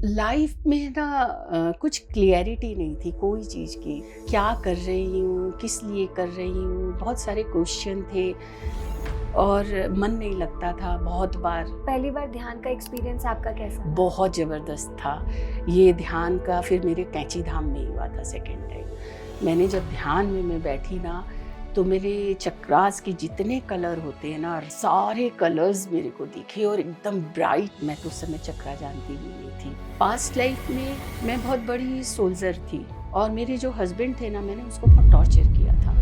Life में ना कुछ क्लियरिटी नहीं थी कोई चीज़ की। क्या कर रही हूँ, किस लिए कर रही हूँ, बहुत सारे क्वेश्चन थे और मन नहीं लगता था बहुत बार। पहली बार ध्यान का एक्सपीरियंस आपका कैसा रहा? बहुत ज़बरदस्त था ये ध्यान का। फिर मेरे कैंची धाम में ही हुआ था सेकेंड टाइम। मैंने जब ध्यान में मैं बैठी ना, तो मेरे चक्रास के जितने कलर होते हैं ना, सारे कलर्स मेरे को दिखे और एकदम ब्राइट। मैं तो उस समय चक्रा जानती भी नहीं थी। पास्ट लाइफ में मैं बहुत बड़ी सोल्जर थी और मेरे जो हस्बैंड थे ना, मैंने उसको बहुत टॉर्चर किया था।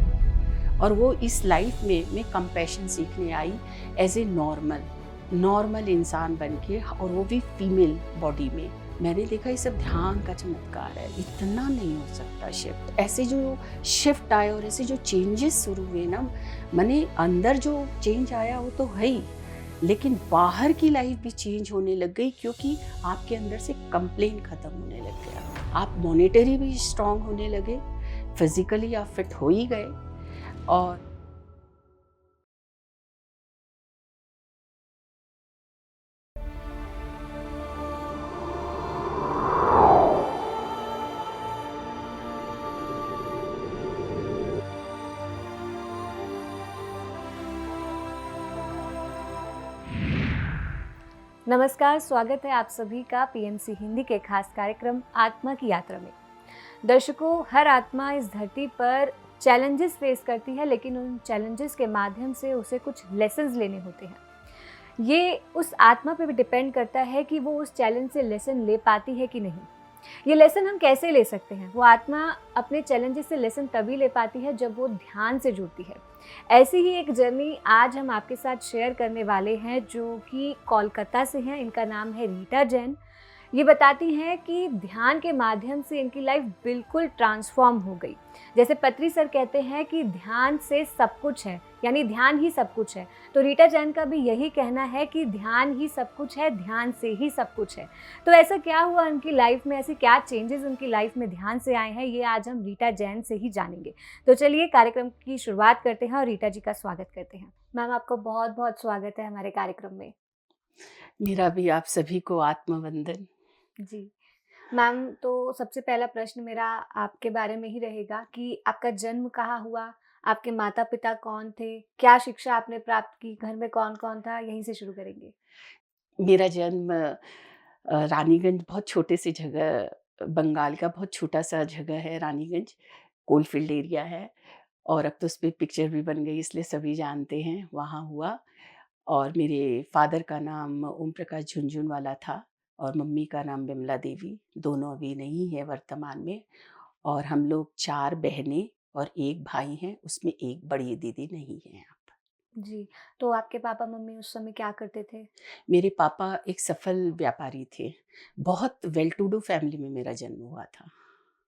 और वो इस लाइफ में मैं कंपैशन सीखने आई एज ए नॉर्मल इंसान बन के, और वो भी फीमेल बॉडी में। मैंने देखा ये सब ध्यान का चमत्कार है, इतना नहीं हो सकता शिफ्ट। ऐसे जो शिफ्ट आए और ऐसे जो चेंजेस शुरू हुए ना, मैंने अंदर जो चेंज आया वो तो है ही, लेकिन बाहर की लाइफ भी चेंज होने लग गई, क्योंकि आपके अंदर से कंप्लेन खत्म होने लग गया। आप मॉनेटरी भी स्ट्रांग होने लगे, फिजिकली आप फिट हो ही गए। और नमस्कार, स्वागत है आप सभी का पीएमसी हिंदी के खास कार्यक्रम आत्मा की यात्रा में। दर्शकों, हर आत्मा इस धरती पर चैलेंजेस फेस करती है, लेकिन उन चैलेंजेस के माध्यम से उसे कुछ लेसन्स लेने होते हैं। ये उस आत्मा पे भी डिपेंड करता है कि वो उस चैलेंज से लेसन ले पाती है कि नहीं। ये लेसन हम कैसे ले सकते हैं? वो आत्मा अपने चैलेंजेस से लेसन तभी ले पाती है जब वो ध्यान से जुड़ती है। ऐसी ही एक जर्नी आज हम आपके साथ शेयर करने वाले हैं, जो कि कोलकाता से हैं। इनका नाम है रीटा जैन। ये बताती हैं कि ध्यान के माध्यम से इनकी लाइफ बिल्कुल ट्रांसफॉर्म हो गई। जैसे पत्री सर कहते हैं कि ध्यान से सब कुछ है, यानी ध्यान ही सब कुछ है। तो रीटा जैन का भी यही कहना है कि ध्यान ही सब कुछ है, ध्यान से ही सब कुछ है। तो ऐसा क्या हुआ उनकी लाइफ में, ऐसे क्या चेंजेस उनकी लाइफ में ध्यान से आए हैं, ये आज हम रीटा जैन से ही जानेंगे। तो चलिए कार्यक्रम की शुरुआत करते हैं और रीटा जी का स्वागत करते हैं। मैम, आपका बहुत बहुत स्वागत है हमारे कार्यक्रम में। मेरा भी आप सभी को आत्मवंदन। जी मैम, तो सबसे पहला प्रश्न मेरा आपके बारे में ही रहेगा कि आपका जन्म कहाँ हुआ, आपके माता पिता कौन थे, क्या शिक्षा आपने प्राप्त की, घर में कौन कौन था, यहीं से शुरू करेंगे। मेरा जन्म रानीगंज, बहुत छोटे से जगह, बंगाल का बहुत छोटा सा जगह है रानीगंज, कोलफील्ड एरिया है। और अब तो उस पे पिक्चर भी बन गई, इसलिए सभी जानते हैं, वहाँ हुआ। और मेरे फादर का नाम ओम प्रकाश झुनझुनवाला था और मम्मी का नाम बिमला देवी। दोनों अभी नहीं है वर्तमान में। और हम लोग 4 बहनें और 1 भाई हैं, उसमें एक बड़ी दीदी नहीं है अब। जी, तो आपके पापा मम्मी उस समय क्या करते थे? मेरे पापा एक सफल व्यापारी थे। बहुत वेल टू डू फैमिली में मेरा जन्म हुआ था।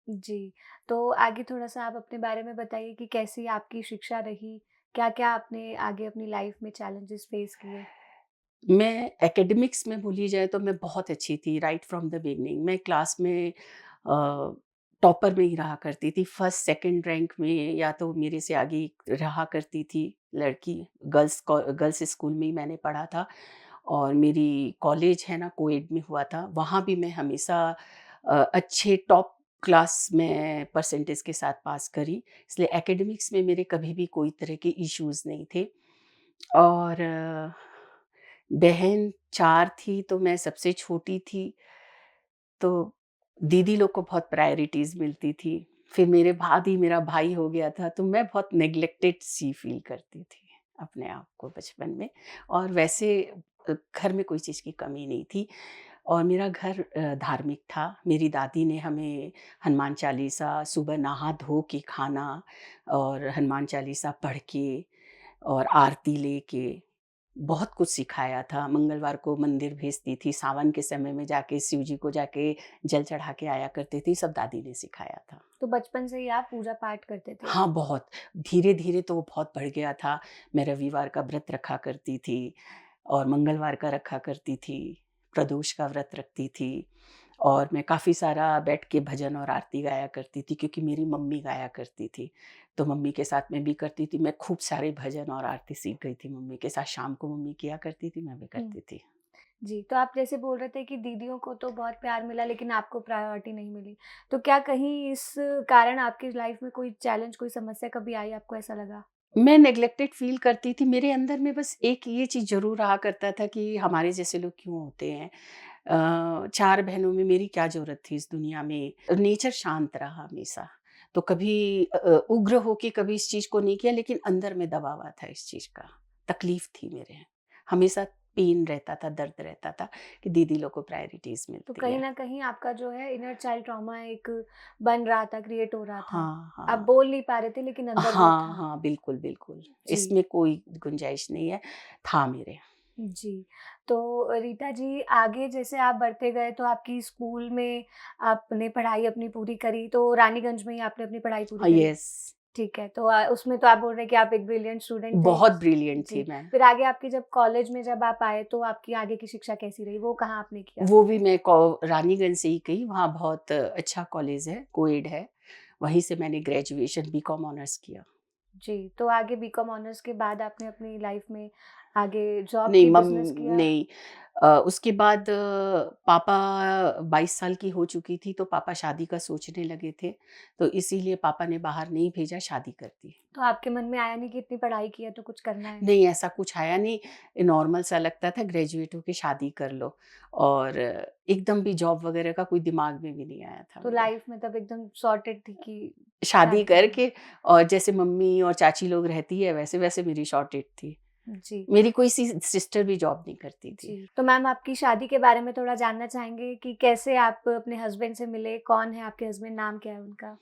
जी, तो आगे थोड़ा-सा आप अपने बारे में बताइए कि कैसी आपकी शिक्षा रही? क्या-क्या आपने आगे अपनी लाइफ में चैलेंजेस फेस किए? मैं एकेडमिक्स में बोली जाए तो मैं बहुत अच्छी थी राइट फ्रॉम द बिगनिंग। मैं क्लास में टॉपर में ही रहा करती थी, फर्स्ट सेकंड रैंक में, या तो मेरे से आगे रहा करती थी लड़की। गर्ल्स स्कूल में ही मैंने पढ़ा था। और मेरी कॉलेज है ना, कोएड में हुआ था। वहाँ भी मैं हमेशा अच्छे टॉप क्लास में परसेंटेज के साथ पास करी, इसलिए एकेडमिक्स में मेरे कभी भी कोई तरह के इश्यूज़ नहीं थे। और बहन 4 थी तो मैं सबसे छोटी थी, तो दीदी लोग को बहुत प्रायोरिटीज़ मिलती थी। फिर मेरे बाद ही मेरा भाई हो गया था, तो मैं बहुत नेग्लेक्टेड सी फ़ील करती थी अपने आप को बचपन में। और वैसे घर में कोई चीज़ की कमी नहीं थी। और मेरा घर धार्मिक था। मेरी दादी ने हमें हनुमान चालीसा सुबह नहा धो के खाना, और हनुमान चालीसा पढ़ के और आरती लेके बहुत कुछ सिखाया था। मंगलवार को मंदिर भेजती थी, सावन के समय में जाके शिव जी को जाके जल चढ़ा के आया करती थी, सब दादी ने सिखाया था। तो बचपन से ही आप पूजा-पाठ करते थे? हाँ, बहुत। धीरे-धीरे तो वो बहुत बढ़ गया था। मैं रविवार का व्रत रखा करती थी और मंगलवार का रखा करती थी, प्रदोष का व्रत रखती थी। और मैं काफ़ी सारा बैठ के भजन और आरती गाया करती थी, क्योंकि मेरी मम्मी गाया करती थी। तो मम्मी के साथ मैं भी करती थी। मैं खूब सारे भजन और आरती सीख गई थी मम्मी के साथ। शाम को मम्मी किया करती थी, मैं भी हुँ। करती थी। जी, तो आप जैसे बोल रहे थे कि दीदियों को तो बहुत प्यार मिला लेकिन आपको प्रायोरिटी नहीं मिली। तो क्या कहीं इस कारण आपकी लाइफ में कोई चैलेंज, कोई समस्या कभी आई, आपको ऐसा लगा? मैं नेग्लेक्टेड फ़ील करती थी, मेरे अंदर में बस एक ये चीज़ ज़रूर रहा करता था कि हमारे जैसे लोग क्यों होते हैं? 4 बहनों में मेरी क्या ज़रूरत थी इस दुनिया में? नेचर शांत रहा हमेशा, तो कभी उग्र होके कभी इस चीज़ को नहीं किया, लेकिन अंदर में दबा हुआ था इस चीज़ का, तकलीफ़ थी मेरे, हमेशा पेन रहता था, दर्द रहता था कि दीदी लोग को प्रायोरिटीज़ तो मिलती कहीं है। न कहीं आपका जो है इनर चाइल्ड ट्रॉमा एक बन रहा था, क्रिएट हो रहा था। हाँ, आप हाँ। बोल नहीं पा रहे थे लेकिन अंदर वो हाँ, था। हाँ, बिल्कुल, बिल्कुल। जी। इसमें कोई गुंजाइश नहीं है, था मेरे। जी, तो रीता जी, आगे जैसे आप बढ़ते गए तो आपकी स्कूल में आपने पढ़ाई अपनी पूरी करी, तो रानीगंज में ही आपने अपनी पढ़ाई पूरी हाँ, करी? येस। ठीक है, तो उसमें तो आप बोल रहे हैं कि आप एक ब्रिलिएंट स्टूडेंट थे। बहुत ब्रिलिएंट थी जी, मैं। फिर आगे आपकी जब कॉलेज में जब आप आए तो आपकी आगे की शिक्षा कैसी रही? वो कहाँ आपने किया? वो भी मैं कॉ रानीगंज से ही की, वहाँ बहुत अच्छा कॉलेज है, कोएड है। वहीं से मैंने ग्रेजुएशन बीकॉम ऑनर्स किया। जी, तो आगे बीकॉम ऑनर्स के बाद आपने अपनी लाइफ में आगे जॉब नहीं की, मम बिज़नेस किया? नहीं उसके बाद पापा 22 साल की हो चुकी थी, तो पापा शादी का सोचने लगे थे, तो इसीलिए पापा ने बाहर नहीं भेजा, शादी कर दी। तो आपके मन में आया नहीं कि इतनी पढ़ाई की है तो कुछ करना है? नहीं, ऐसा कुछ आया नहीं, नॉर्मल सा लगता था ग्रेजुएट होके शादी कर लो, और एकदम भी जॉब वगैरह का कोई दिमाग में भी नहीं आया था तो मेरे। लाइफ में तब एकदम सॉर्टेड थी कि शादी शादी करनी करके, और जैसे मम्मी और चाची लोग रहती है वैसे-वैसे मेरी शॉर्टेज थी। है? जी। मेरी कोई सी सिस्टर भी जॉब नहीं करती थी। जी, तो मैम आपकी शादी के बारे में थोड़ा जानना चाहेंगे कि कैसे आप अपने हस्बैंड से मिले? कौन है आपके हस्बैंड, नाम क्या है उनका?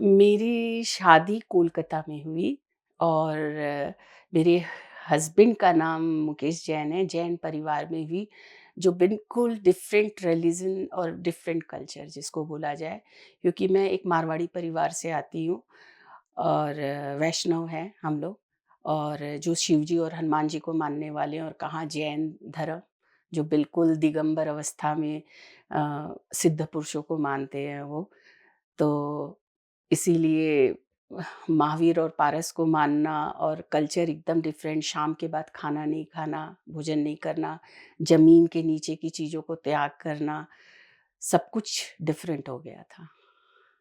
मेरी शादी कोलकाता में हुई, और मेरे हस्बैंड का नाम मुकेश जैन है, जैन परिवार में हुई, जो बिल्कुल डिफरेंट रिलीजन और डिफरेंट कल्चर जिसको बोला जाए, क्योंकि मैं एक मारवाड़ी परिवार से आती हूँ, और वैष्णव हैं हम लोग, और जो शिव जी और हनुमान जी को मानने वाले हैं, और कहाँ जैन धर्म जो बिल्कुल दिगंबर अवस्था में सिद्ध पुरुषों को मानते हैं वो। तो इसीलिए महावीर और पारस को मानना, और कल्चर एकदम डिफरेंट, शाम के बाद खाना नहीं खाना, भोजन नहीं करना, ज़मीन के नीचे की चीज़ों को त्याग करना, सब कुछ डिफरेंट हो गया था।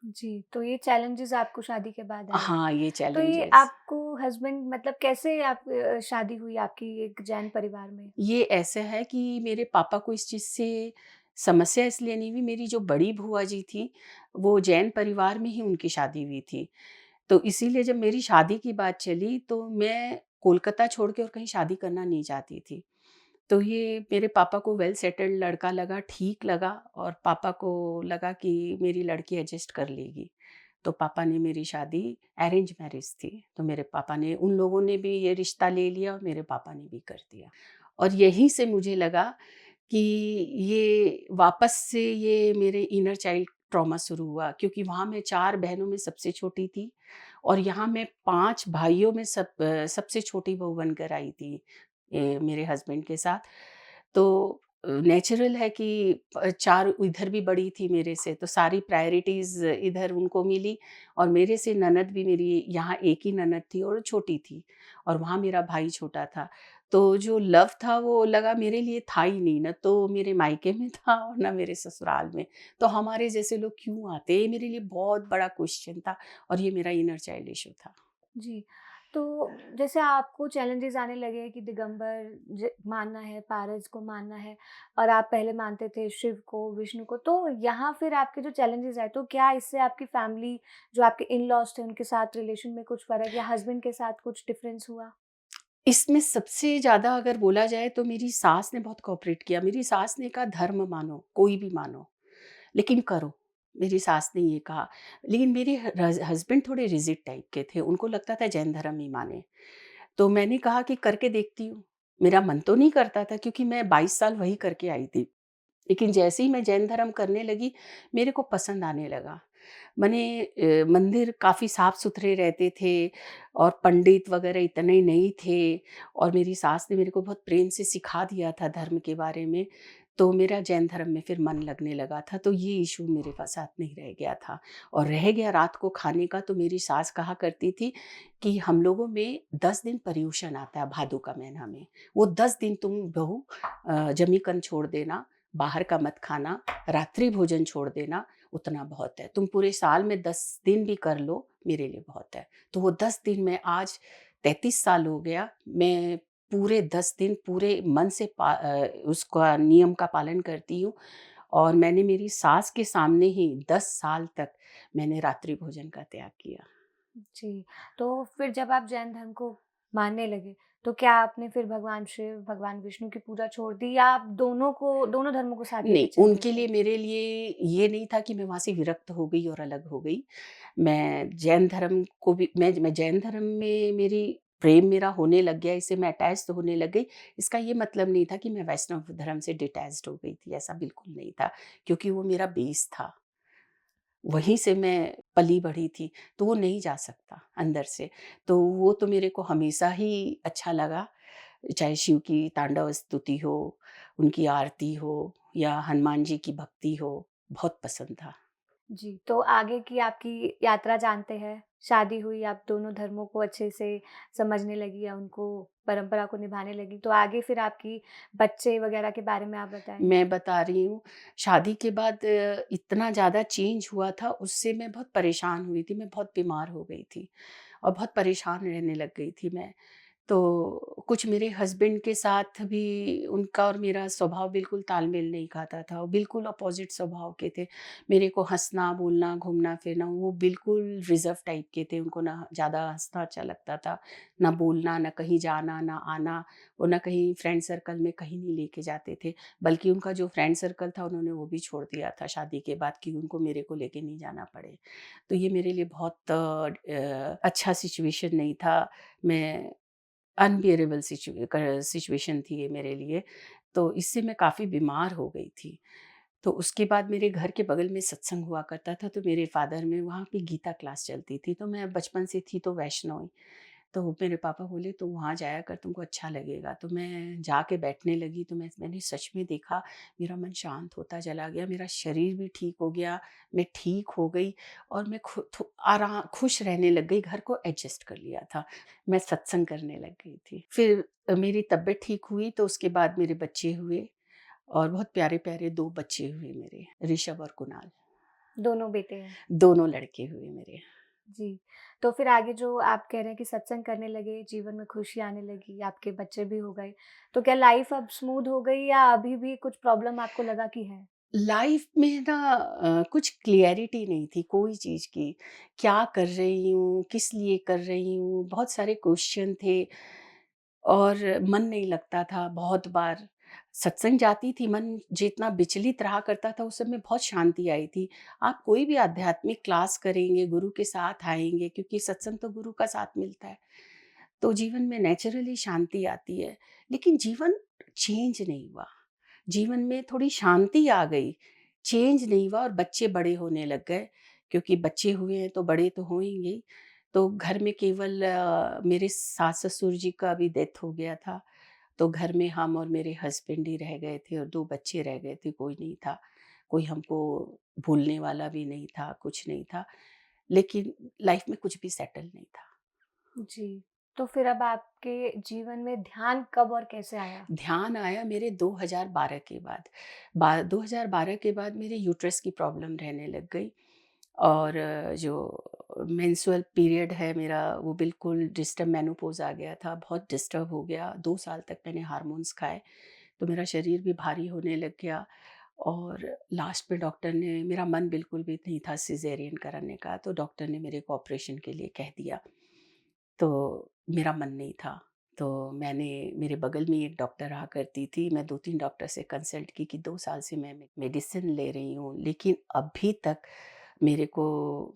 जी, तो ये चैलेंजेस आपको शादी के बाद आए। हाँ, ये तो ये चैलेंजेस। आपको हस्बैंड मतलब कैसे आप शादी हुई आपकी एक जैन परिवार में? ये ऐसा है कि मेरे पापा को इस चीज़ से समस्या इसलिए नहीं हुई, मेरी जो बड़ी बुआ जी थी, वो जैन परिवार में ही उनकी शादी हुई थी। तो इसीलिए जब मेरी शादी की बात चली, तो मैं कोलकाता छोड़ के और कहीं शादी करना नहीं चाहती थी। तो ये मेरे पापा को वेल सेटल्ड लड़का लगा, ठीक लगा, और पापा को लगा कि मेरी लड़की एडजस्ट कर लेगी। तो पापा ने मेरी शादी, अरेंज मैरिज थी, तो मेरे पापा ने, उन लोगों ने भी ये रिश्ता ले लिया और मेरे पापा ने भी कर दिया। और यहीं से मुझे लगा कि ये वापस से ये मेरे इनर चाइल्ड ट्रॉमा शुरू हुआ, क्योंकि वहाँ मैं 4 बहनों में सबसे छोटी थी, और यहाँ मैं 5 भाइयों में सबसे छोटी बहू बनकर आई थी मेरे हस्बैंड के साथ। तो नेचुरल है कि 4 इधर भी बड़ी थी मेरे से, तो सारी प्रायोरिटीज़ इधर उनको मिली, और मेरे से ननद भी, मेरी यहाँ एक ही ननद थी और छोटी थी, और वहाँ मेरा भाई छोटा था। तो जो लव था वो लगा मेरे लिए था ही नहीं, ना तो मेरे मायके में था और ना मेरे ससुराल में। तो हमारे जैसे लोग क्यों आते? ये मेरे लिए बहुत बड़ा क्वेश्चन था, और ये मेरा इनर चाइल्ड इश्यू था। जी, तो जैसे आपको चैलेंजेस आने लगे कि दिगंबर मानना है, पारस को मानना है और आप पहले मानते थे शिव को, विष्णु को, तो यहाँ फिर आपके जो चैलेंजेस आए, तो क्या इससे आपकी फैमिली, जो आपके इन-लॉज़ थे, उनके साथ रिलेशन में कुछ फ़र्क या हस्बैंड के साथ कुछ डिफरेंस हुआ? इसमें सबसे ज़्यादा अगर बोला जाए तो मेरी सास ने बहुत कोऑपरेट किया। मेरी सास ने कहा धर्म मानो, कोई भी मानो, लेकिन करो। मेरी सास ने ये कहा। लेकिन मेरे हस्बैंड थोड़े रिजिड टाइप के थे, उनको लगता था जैन धर्म ही माने। तो मैंने कहा कि करके देखती हूँ। मेरा मन तो नहीं करता था, क्योंकि मैं 22 साल वही करके आई थी। लेकिन जैसे ही मैं जैन धर्म करने लगी, मेरे को पसंद आने लगा। माने मंदिर काफ़ी साफ-सुथरे रहते थे, और पंडित वगैरह इतने नहीं थे, और मेरी सास ने मेरे को बहुत प्रेम से सिखा दिया था धर्म के बारे में। तो मेरा जैन धर्म में फिर मन लगने लगा था, तो ये इशू मेरे पास साथ नहीं रह गया था। और रह गया रात को खाने का, तो मेरी सास कहा करती थी कि हम लोगों में 10 दिन पर्यूषण आता है भादों का महीना में। वो 10 दिन तुम बहू जमीकन छोड़ देना, बाहर का मत खाना, रात्रि भोजन छोड़ देना, उतना बहुत है। तुम पूरे साल में 10 दिन भी कर लो, मेरे लिए बहुत है। तो वो 10 दिन में आज 33 साल हो गया, मैं पूरे 10 दिन पूरे मन से उसका नियम का पालन करती हूँ। और मैंने मेरी सास के सामने ही 10 साल तक मैंने रात्रि भोजन का त्याग किया। जी, तो फिर जब आप जैन धर्म को मानने लगे, तो क्या आपने फिर भगवान शिव, भगवान विष्णु की पूजा छोड़ दी या आप दोनों धर्मों को साथ लेके नहीं, चल रहे उनके थे? लिए मेरे लिए ये नहीं था कि मैं वहाँ से विरक्त हो गई और अलग हो गई। मैं जैन धर्म को भी मैं जैन धर्म में मेरी प्रेम मेरा होने लग गया, इससे मैं अटैच तो होने लग गई। इसका ये मतलब नहीं था कि मैं वैष्णव धर्म से डिटैच्ड हो गई थी, ऐसा बिल्कुल नहीं था, क्योंकि वो मेरा बेस था। वहीं से मैं पली-बढ़ी थी, तो वो नहीं जा सकता अंदर से। तो वो तो मेरे को हमेशा ही अच्छा लगा, चाहे शिव की तांडव स्तुति हो, उनकी आरती हो या हनुमान जी की भक्ति हो, बहुत पसंद था। जी, तो आगे की आपकी यात्रा जानते हैं। शादी हुई, आप दोनों धर्मों को अच्छे से समझने लगी या उनको परंपरा को निभाने लगी। तो आगे फिर आपकी बच्चे वगैरह के बारे में आप बताएँ? मैं बता रही हूँ, शादी के बाद इतना ज़्यादा चेंज हुआ था, उससे मैं बहुत परेशान हुई थी, मैं बहुत बीमार हो गई थी और बहुत परेशान रहने लग गई थी मैं। तो कुछ मेरे हस्बैंड के साथ भी उनका और मेरा स्वभाव बिल्कुल तालमेल नहीं खाता था, वो बिल्कुल अपोज़िट स्वभाव के थे। मेरे को हँसना, बोलना, घूमना-फिरना, वो बिल्कुल रिज़र्व टाइप के थे, उनको ना ज़्यादा हँसना अच्छा लगता था, ना बोलना, ना कहीं जाना, ना आना, वो ना कहीं फ्रेंड सर्कल में कहीं नहीं लेके जाते थे। बल्कि उनका जो फ्रेंड सर्कल था, उन्होंने वो भी छोड़ दिया था शादी के बाद कि उनको मेरे को लेके नहीं जाना पड़े। तो ये मेरे लिए बहुत अच्छा सिचुएशन नहीं था। मैं अनबियरेबल सिचुएशन थी ये मेरे लिए, तो इससे मैं काफ़ी बीमार हो गई थी। तो उसके बाद मेरे घर के बगल में सत्संग हुआ करता था, तो मेरे फ़ादर में वहाँ पे गीता क्लास चलती थी, तो मैं बचपन से थी तो वैष्णव, तो मेरे पापा बोले तो वहाँ जाया कर, तुमको अच्छा लगेगा। तो मैं जाके बैठने लगी, तो मैंने सच में देखा, मेरा मन शांत होता चला गया, मेरा शरीर भी ठीक हो गया, मैं ठीक हो गई और मैं खुश रहने लग गई, घर को एडजस्ट कर लिया था। मैं सत्संग करने लग गई थी। फिर मेरी तबीयत ठीक हुई, तो उसके बाद मेरे बच्चे हुए और बहुत प्यारे-प्यारे 2 बच्चे हुए मेरे, ऋषभ और कुणाल। दोनों बेटे हैं। दोनों लड़के हुए मेरे। जी, तो फिर आगे जो आप कह रहे हैं कि सत्संग करने लगे, जीवन में खुशी आने लगी, आपके बच्चे भी हो गए। तो क्या लाइफ़ अब स्मूथ हो गई या अभी भी कुछ प्रॉब्लम आपको लगा कि है? लाइफ में ना कुछ क्लियरिटी नहीं थी कोई चीज़ की। क्या कर रही हूँ, किस लिए कर रही हूँ, बहुत सारे क्वेश्चन थे और मन नहीं लगता था बहुत बार। सत्संग जाती थी, मन जितना विचलित रहा करता था, उस समय बहुत शांति आई थी। आप कोई भी आध्यात्मिक क्लास करेंगे, गुरु के साथ आएँगे, क्योंकि सत्संग तो गुरु का साथ मिलता है, तो जीवन में नेचुरली शांति आती है। लेकिन जीवन चेंज नहीं हुआ। जीवन में थोड़ी शांति आ गई, चेंज नहीं हुआ और बच्चे बड़े होने लग गए, क्योंकि बच्चे हुए हैं तो बड़े तो होंगे ही। तो घर में केवल मेरे सास-ससुर जी का भी डेथ हो गया था, तो घर में हम और मेरे हस्बैंड ही रह गए थे और 2 बच्चे रह गए थे, कोई नहीं था। कोई हमको भूलने वाला भी नहीं था, कुछ नहीं था। लेकिन लाइफ में कुछ भी सेटल नहीं था। जी, तो फिर अब आपके जीवन में ध्यान कब और कैसे आया? ध्यान आया मेरे 2012 के बाद। 2012 के बाद मेरे यूट्रस की प्रॉब्लम रहने लग गई और जो मेंस्ट्रुअल पीरियड है मेरा, वो बिल्कुल डिस्टर्ब, मेनोपॉज़ आ गया था, बहुत डिस्टर्ब हो गया। 2 साल तक मैंने हार्मोन्स खाए, तो मेरा शरीर भी भारी होने लग गया और लास्ट में डॉक्टर ने, मेरा मन बिल्कुल भी नहीं था सिज़ेरियन कराने का, तो डॉक्टर ने मेरे को ऑपरेशन के लिए कह दिया। तो मेरा मन नहीं था। तो मैंने, मेरे बगल में एक डॉक्टर रहा करती थी, मैं 2-3 डॉक्टर से कंसल्ट की कि 2 साल से मैं मेडिसिन ले रही हूँ, लेकिन अभी तक मेरे को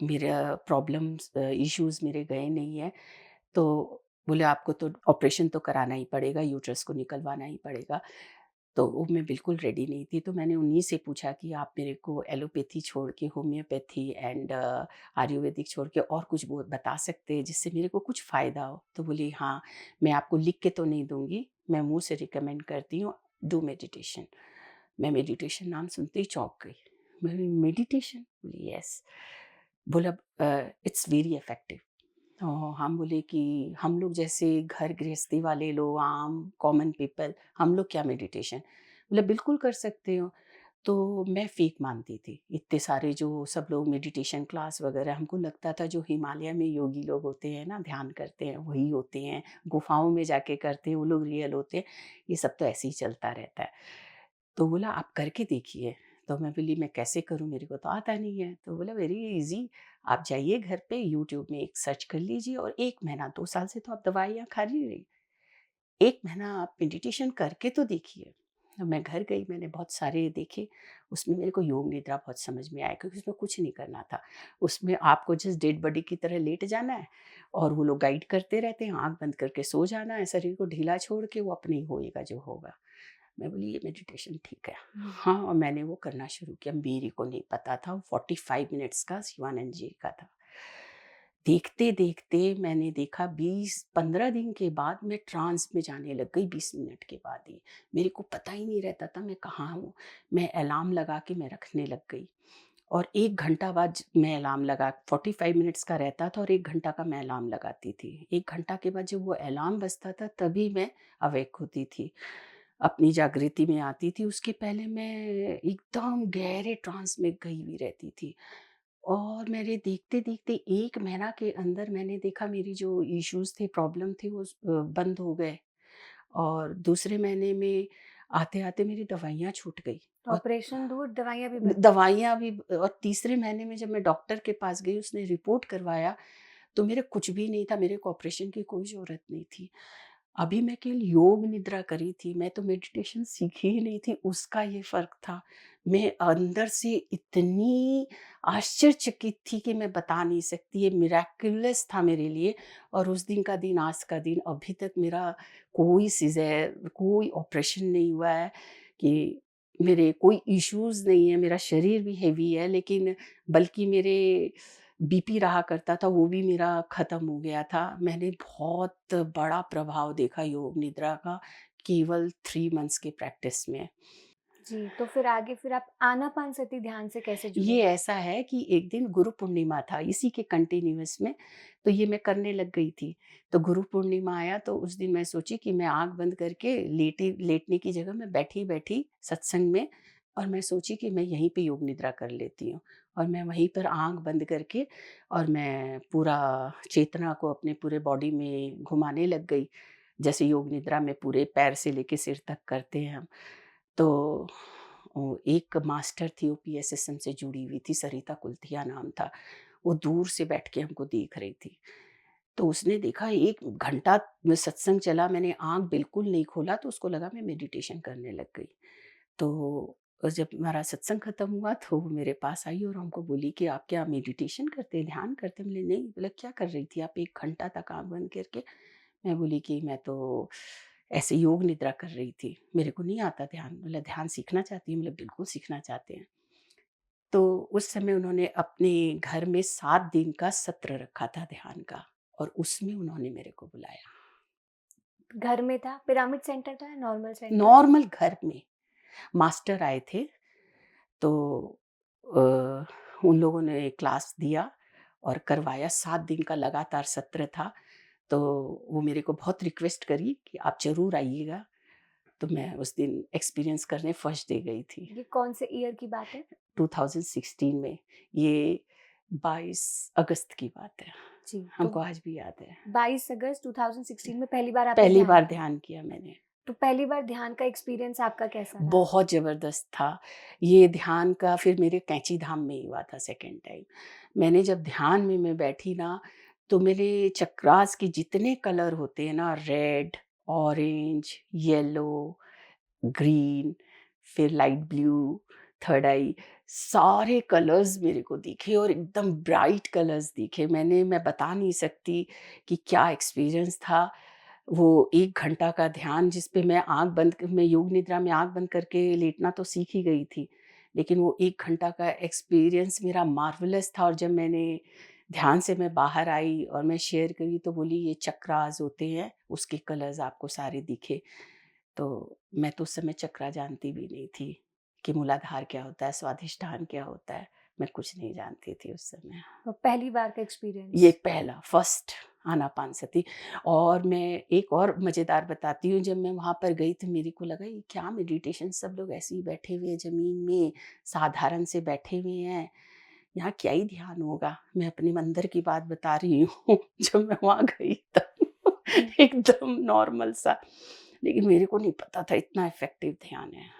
मेरा प्रॉब्लम्स इश्यूज़ मेरे गए नहीं हैं। तो बोले आपको तो ऑपरेशन तो कराना ही पड़ेगा, यूट्रस को निकलवाना ही पड़ेगा। तो वो मैं बिल्कुल रेडी नहीं थी, तो मैंने उन्हीं से पूछा कि आप मेरे को एलोपैथी छोड़ के होम्योपैथी एंड आयुर्वेदिक छोड़ के और कुछ बता सकते हैं जिससे मेरे को कुछ फ़ायदा हो? तो बोली हाँ, मैं आपको लिख के तो नहीं दूँगी, मैं मुँह से रिकमेंड करती हूँ, डू मेडिटेशन। मैं मेडिटेशन नाम सुनते ही चौंक गई। मैंने मेडिटेशन? बोली यस। बोला इट्स वेरी इफेक्टिव। तो हम बोले कि हम लोग जैसे घर गृहस्थी वाले लोग, आम कॉमन पीपल, हम लोग क्या मेडिटेशन? बोला बिल्कुल कर सकते हो। तो मैं फेक मानती थी। इतने सारे जो सब लोग मेडिटेशन क्लास वगैरह, हमको लगता था जो हिमालय में योगी लोग होते हैं ना, ध्यान करते हैं, वही होते हैं, गुफाओं में जाके करते हैं, वो लोग रियल होते हैं। ये सब तो ऐसे ही चलता रहता है। तो बोला आप करके देखिए। तो मैं बोली मैं कैसे करूँ, मेरे को तो आता नहीं है। तो बोला वेरी ईजी, आप जाइए घर पे यूट्यूब में एक सर्च कर लीजिए और 1 महीना, 2 साल से तो आप दवाइयाँ खा ही रही, 1 महीना आप मेडिटेशन करके तो देखिए। तो मैं घर गई, मैंने बहुत सारे देखे। उसमें मेरे को योग निद्रा बहुत समझ में आया, क्योंकि उसमें कुछ नहीं करना था। उसमें आपको जस्ट डेड बॉडी की तरह लेट जाना है और वो लोग गाइड करते रहते हैं, आँख बंद करके सो जाना है, शरीर को ढीला छोड़ के, वो अपने ही होएगा जो होगा। मैं बोली ये मेडिटेशन ठीक है। हाँ, और मैंने वो करना शुरू किया। मेरे को नहीं पता था वो 45 मिनट्स का शिवानंद जी का था। देखते-देखते मैंने देखा 20-15 दिन के बाद मैं ट्रांस में जाने लग गई, 20 मिनट के बाद ही। मेरे को पता ही नहीं रहता था मैं कहाँ हूँ। मैं अलार्म लगा के मैं रखने लग गई और 1 घंटा बाद मैं अलार्म लगा, 45 मिनट्स का रहता था और 1 घंटा का मैं अलार्म लगाती थी। 1 घंटा के बाद जब वो अलार्म बजता था तभी मैं अवेक होती थी, अपनी जागृति में आती थी। उसके पहले मैं एकदम गहरे ट्रांस में गई हुई रहती थी। और मेरे देखते-देखते 1 महीना के अंदर मैंने देखा मेरी जो इश्यूज़ थे, प्रॉब्लम थी, वो बंद हो गए। और दूसरे महीने में आते-आते मेरी दवाइयाँ छूट गई और ऑपरेशन दूर, दवाइयाँ भी बंद। दवाइयाँ भी। और तीसरे महीने में जब मैं डॉक्टर के पास गई, उसने रिपोर्ट करवाया, तो मेरे कुछ भी नहीं था, मेरे को ऑपरेशन की कोई ज़रूरत नहीं थी। अभी मैं केवल योग निद्रा करी थी, मैं तो मेडिटेशन सीखी ही नहीं थी, उसका ये फ़र्क था। मैं अंदर से इतनी आश्चर्यचकित थी कि मैं बता नहीं सकती, ये मिरेकुलस था मेरे लिए। और उस दिन का दिन, आज का दिन, अभी तक मेरा कोई सीज़र, कोई ऑपरेशन नहीं हुआ है, कि मेरे कोई इश्यूज़ नहीं है, मेरा शरीर भी हेवी है, लेकिन बल्कि मेरे बीपी रहा करता था, वो भी मेरा ख़त्म हो गया था। मैंने बहुत बड़ा प्रभाव देखा योग निद्रा का केवल 3 मंथ्स की प्रैक्टिस में। जी, तो फिर आगे फिर आप आनापानसती ध्यान से कैसे जुड़े? ये ऐसा है कि एक दिन गुरु पूर्णिमा था, इसी के कंटिन्यूअस में, तो ये मैं करने लग गई थी। तो गुरु पूर्णिमा आया तो उस दिन मैं सोची कि मैं आँख बंद करके लेटने की जगह मैं बैठी-बैठी सत्संग में, और मैं सोची कि मैं यहीं पे योग निद्रा कर लेती हूँ। और मैं वहीं पर आँख बंद करके और मैं पूरा चेतना को अपने पूरे बॉडी में घुमाने लग गई। जैसे योग निद्रा में पूरे पैर से लेके सिर तक करते हैं हम। तो एक मास्टर थी, वो पीएसएसएम से जुड़ी हुई थी, सरिता कुलथिया नाम था। वो दूर से बैठ के हमको देख रही थी। तो उसने देखा 1 घंटा में सत्संग चला, मैंने आँख बिल्कुल नहीं खोला, तो उसको लगा मैं मेडिटेशन करने लग गई। तो जब हमारा सत्संग खत्म हुआ तो वो मेरे पास आई और हमको बोली कि आप क्या मेडिटेशन करते हैं, ध्यान करते हैं? बोले नहीं। बोला क्या कर रही थी आप 1 घंटा तक आँख बंद करके? मैं बोली कि मैं तो ऐसे योग निद्रा कर रही थी, मेरे को नहीं आता ध्यान। बोला ध्यान सीखना चाहती हैं? बोला बिल्कुल सीखना चाहते हैं। तो उस समय उन्होंने अपने घर में 7 दिन का सत्र रखा था ध्यान का, और उसमें उन्होंने मेरे को बुलाया। घर में था, पिरामिड सेंटर था या नॉर्मल सेंटर? नॉर्मल घर में मास्टर आए थे, तो अ, उन लोगों ने क्लास दिया और करवाया। 7 दिन का लगातार सत्र था। तो वो मेरे को बहुत रिक्वेस्ट करी कि आप ज़रूर आइएगा। तो मैं उस दिन एक्सपीरियंस करने फर्स्ट डे गई थी, ये कौन से ईयर की बात है? 2016 में। ये 22 अगस्त की बात है, जी, तो हमको आज भी याद है। 22 अगस्त 2016 में पहली बार आपने पहली ध्यान बार किया। ध्यान किया मैंने। तो पहली बार ध्यान का एक्सपीरियंस आपका कैसा रहा? बहुत ज़बरदस्त था। ये ध्यान का फिर मेरे कैंची धाम में ही हुआ था सेकंड टाइम। मैंने जब ध्यान में मैं बैठी ना, तो मेरे चक्रास के जितने कलर होते हैं ना, रेड, ऑरेंज, येलो, ग्रीन, फिर लाइट ब्लू, थर्ड आई, सारे कलर्स मेरे को दिखे और एकदम ब्राइट कलर्स दिखे। मैं बता नहीं सकती कि क्या एक्सपीरियंस था। वो 1 घंटा का ध्यान जिस पे मैं योग निद्रा में आँख बंद करके लेटना तो सीख ही गई थी। लेकिन वो 1 घंटा का एक्सपीरियंस मेरा मार्वेलस था, और जब मैंने ध्यान से मैं बाहर आई और मैं शेयर करी तो बोली ये चक्रास होते हैं, उसके कलर्स आपको सारे दिखे। तो मैं तो उस समय चक्रा जानती भी नहीं थी। कि मूलाधार क्या होता है, स्वाधिष्ठान क्या होता है, मैं कुछ नहीं जानती थी उस समय। तो पहली बार का ये एक्सपीरियंस। पहला फर्स्ट आनापानसती। और मैं एक और मज़ेदार बताती हूँ, जब मैं वहाँ पर गई तो मेरे को लगा ये क्या मेडिटेशन, सब लोग ऐसे ही बैठे हुए हैं ज़मीन में, साधारण से बैठे हुए हैं, यहाँ क्या ही ध्यान होगा। मैं अपने मंदिर की बात बता रही हूँ जब मैं वहाँ गई तब एकदम नॉर्मल सा, लेकिन मेरे को नहीं पता था इतना इफ़ेक्टिव ध्यान है।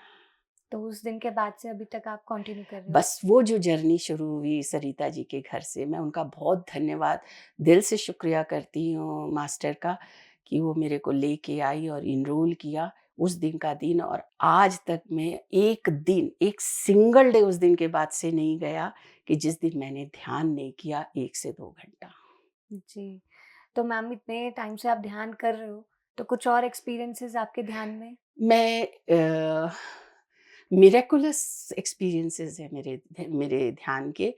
तो उस दिन के बाद से अभी तक आप कंटिन्यू कर रहे हो? बस वो जो जर्नी शुरू हुई सरिता जी के घर से, मैं उनका बहुत धन्यवाद दिल से शुक्रिया करती हूँ मास्टर का, कि वो मेरे को लेके आई और इनरोल किया उस दिन का दिन। और आज तक मैं एक दिन, एक सिंगल डे उस दिन के बाद से नहीं गया कि जिस दिन मैंने ध्यान नहीं किया 1 से 2 घंटा। जी। तो मैम इतने टाइम से आप ध्यान कर रहे हो, तो कुछ और एक्सपीरियंसेस आपके ध्यान में? मैं मिरेकुलस एक्सपीरियंसेस है मेरे ध्यान के।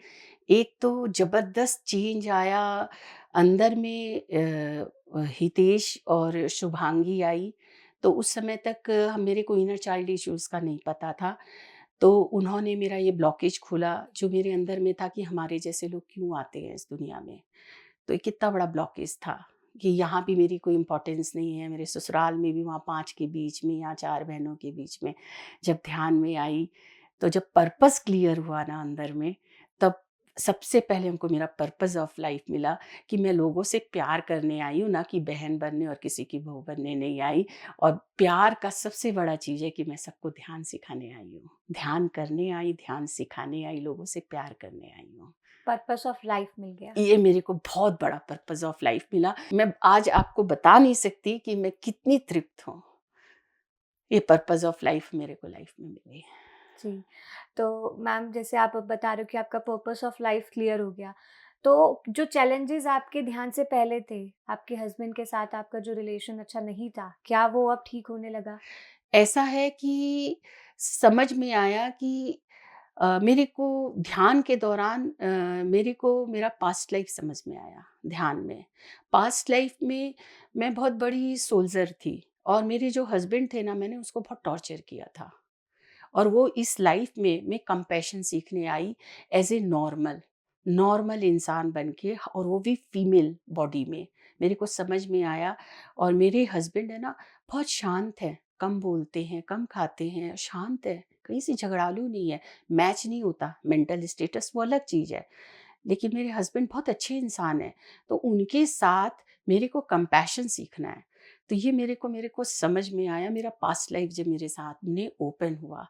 एक तो ज़बरदस्त चेंज आया अंदर में, हितेश और शुभांगी आई, तो उस समय तक मेरे को इनर चाइल्ड इश्यूज़ का नहीं पता था। तो उन्होंने मेरा ये ब्लॉकेज खोला जो मेरे अंदर में था, कि हमारे जैसे लोग क्यों आते हैं इस दुनिया में। तो ये कितना बड़ा ब्लॉकेज था कि यहाँ भी मेरी कोई इम्पोर्टेंस नहीं है, मेरे ससुराल में भी वहाँ 5 के बीच में या 4 बहनों के बीच में। जब ध्यान में आई, तो जब पर्पस क्लियर हुआ ना अंदर में, तब सबसे पहले हमको मेरा पर्पस ऑफ लाइफ मिला, कि मैं लोगों से प्यार करने आई हूँ, ना कि बहन बनने और किसी की बहू बनने नहीं आई। और प्यार का सबसे बड़ा चीज़ है कि मैं सबको ध्यान सिखाने आई हूँ, ध्यान करने आई, ध्यान सिखाने आई, लोगों से प्यार करने आई हूँ। पर्पस ऑफ लाइफ मिल गया। ये मेरे को बहुत बड़ा पर्पस ऑफ लाइफ मिला। मैं आज आपको बता नहीं सकती कि मैं कितनी तृप्त हूँ। ये पर्पस ऑफ लाइफ मेरे को लाइफ में मिली। जी। तो मैम जैसे आप अब बता रहे हो कि आपका पर्पस ऑफ लाइफ क्लियर हो गया। तो जो चैलेंजेज़ आपके ध्यान से पहले थे, आपके हस्बैंड के साथ आपका जो रिलेशन अच्छा नहीं था, क्या वो अब ठीक होने लगा? ऐसा है कि समझ में आया कि मेरे को ध्यान के दौरान मेरे को मेरा पास्ट लाइफ समझ में आया ध्यान में। पास्ट लाइफ में मैं बहुत बड़ी सोल्जर थी, और मेरे जो हस्बैंड थे ना, मैंने उसको बहुत टॉर्चर किया था। और वो इस लाइफ में मैं कंपैशन सीखने I as a normal normal इंसान बन के, और वो भी फीमेल बॉडी में। मेरे को समझ में आया। और मेरे हस्बैंड है ना, बहुत शांत है, कम बोलते हैं, कम खाते हैं, शांत है, कहीं से झगड़ालू नहीं है। मैच नहीं होता मेंटल स्टेटस, वो अलग चीज़ है, लेकिन मेरे हस्बैंड बहुत अच्छे इंसान हैं। तो उनके साथ मेरे को कंपैशन सीखना है। तो ये मेरे को समझ में आया, मेरा पास्ट लाइफ जब मेरे सामने ओपन हुआ,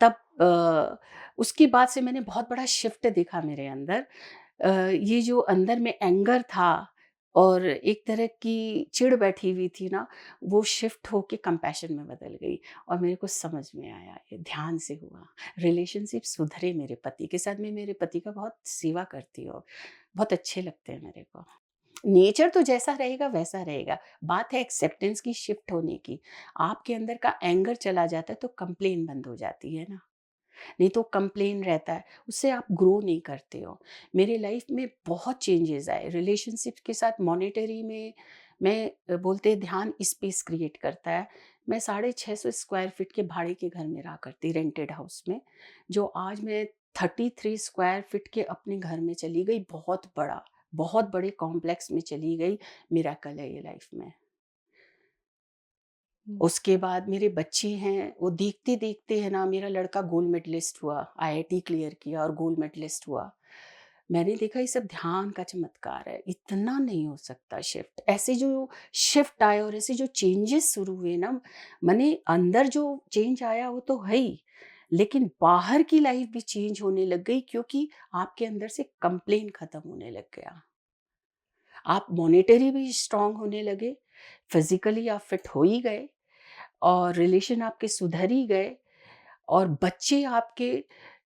तब उसके बाद से मैंने बहुत बड़ा शिफ्ट देखा मेरे अंदर। ये जो अंदर में एंगर था और एक तरह की चिढ़ बैठी हुई थी ना, वो शिफ्ट होके कंपैशन में बदल गई। और मेरे को समझ में आया, ये ध्यान से हुआ। रिलेशनशिप सुधरे मेरे पति के साथ। मैं मेरे पति का बहुत सेवा करती हूँ, बहुत अच्छे लगते हैं मेरे को। नेचर तो जैसा रहेगा वैसा रहेगा। बात है एक्सेप्टेंस की, शिफ्ट होने की। आपके अंदर का एंगर चला जाता है तो कंप्लेन बंद हो जाती है ना, नहीं तो कंप्लेन रहता है, उससे आप ग्रो नहीं करते हो। मेरे लाइफ में बहुत चेंजेस आए रिलेशनशिप के साथ। मॉनेटरी में मैं बोलते हैं ध्यान स्पेस क्रिएट करता है। मैं 650 स्क्वायर फीट के भाड़े के घर में रहा करती, रेंटेड हाउस में, जो आज मैं 33 स्क्वायर फीट के अपने घर में चली गई। बहुत बड़ा, बहुत बड़े कॉम्प्लेक्स में चली गई। मिरेकल है ये लाइफ में। हुँ। उसके बाद मेरे बच्चे हैं, वो देखते-देखते है ना, मेरा लड़का गोल्ड मेडलिस्ट हुआ, आईआईटी क्लियर किया और गोल्ड मेडलिस्ट हुआ। मैंने देखा ये सब ध्यान का चमत्कार है, इतना नहीं हो सकता शिफ्ट। ऐसे जो शिफ्ट आए और ऐसे जो चेंजेस शुरू हुए ना, माने अंदर जो चेंज आया वो तो है ही, लेकिन बाहर की लाइफ भी चेंज होने लग गई, क्योंकि आपके अंदर से कंप्लेन खत्म होने लग गया। आप मॉनेटरी भी स्ट्रांग होने लगे, फिज़िकली आप फिट हो ही गए, और रिलेशन आपके सुधर ही गए। और बच्चे आपके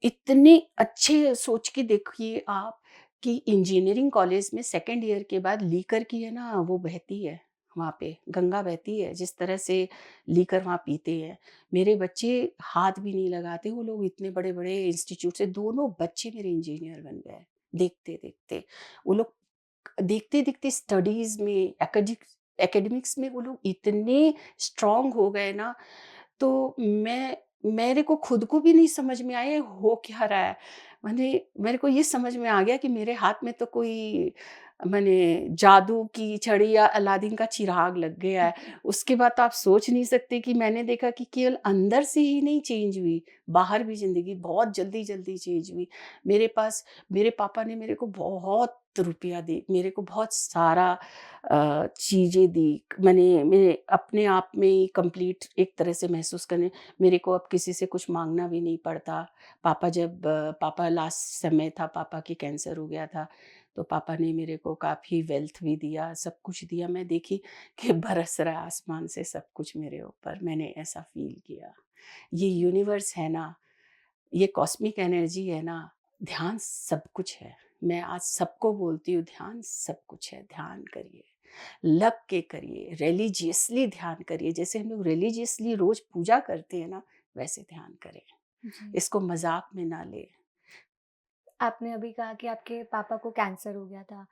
इतने अच्छे, सोच के देखिए आप, कि इंजीनियरिंग कॉलेज में सेकंड ईयर के बाद लीकर की है ना, वो बहती है वहाँ पे, गंगा बहती है, जिस तरह से लीकर वहाँ पीते हैं। मेरे बच्चे हाथ भी नहीं लगाते, वो लोग इतने बड़े बड़े इंस्टीट्यूट से, दोनों बच्चे मेरे इंजीनियर बन गए देखते देखते। वो लोग देखते देखते स्टडीज में, एकेडमिक्स में वो लोग इतने स्ट्रांग हो गए ना। तो मैं मेरे को खुद को भी नहीं समझ में आया हो क्या रहा है। मेरे को ये समझ में आ गया कि मेरे हाथ में तो कोई माने जादू की छड़ी या अलादीन का चिराग लग गया है। उसके बाद तो आप सोच नहीं सकते कि मैंने देखा कि केवल अंदर से ही नहीं चेंज हुई, बाहर भी ज़िंदगी बहुत जल्दी-जल्दी चेंज हुई। मेरे पास मेरे पापा ने मेरे को बहुत रुपया दी, मेरे को बहुत सारा चीज़ें दी। मैंने अपने आप में ही कंप्लीट एक तरह से महसूस करने, मेरे को अब किसी से कुछ माँगना भी नहीं पड़ता। पापा लास्ट समय था, पापा के कैंसर हो गया था, तो पापा ने मेरे को काफ़ी वेल्थ भी दिया, सब कुछ दिया। मैं देखी कि बरस रहा है आसमान से सब कुछ मेरे ऊपर, मैंने ऐसा फ़ील किया। ये यूनिवर्स है ना, ये कॉस्मिक एनर्जी है ना, ध्यान सब कुछ है। मैं आज सबको बोलती हूँ, ध्यान सब कुछ है, ध्यान करिए, लग के करिए, रिलीजियसली ध्यान करिए। जैसे हम लोग रिलीजियसली रोज़ पूजा करते हैं ना, वैसे ध्यान करें। जी। इसको मज़ाक में ना लें। आपने अभी कहा कि आपके पापा को कैंसर हो गया था,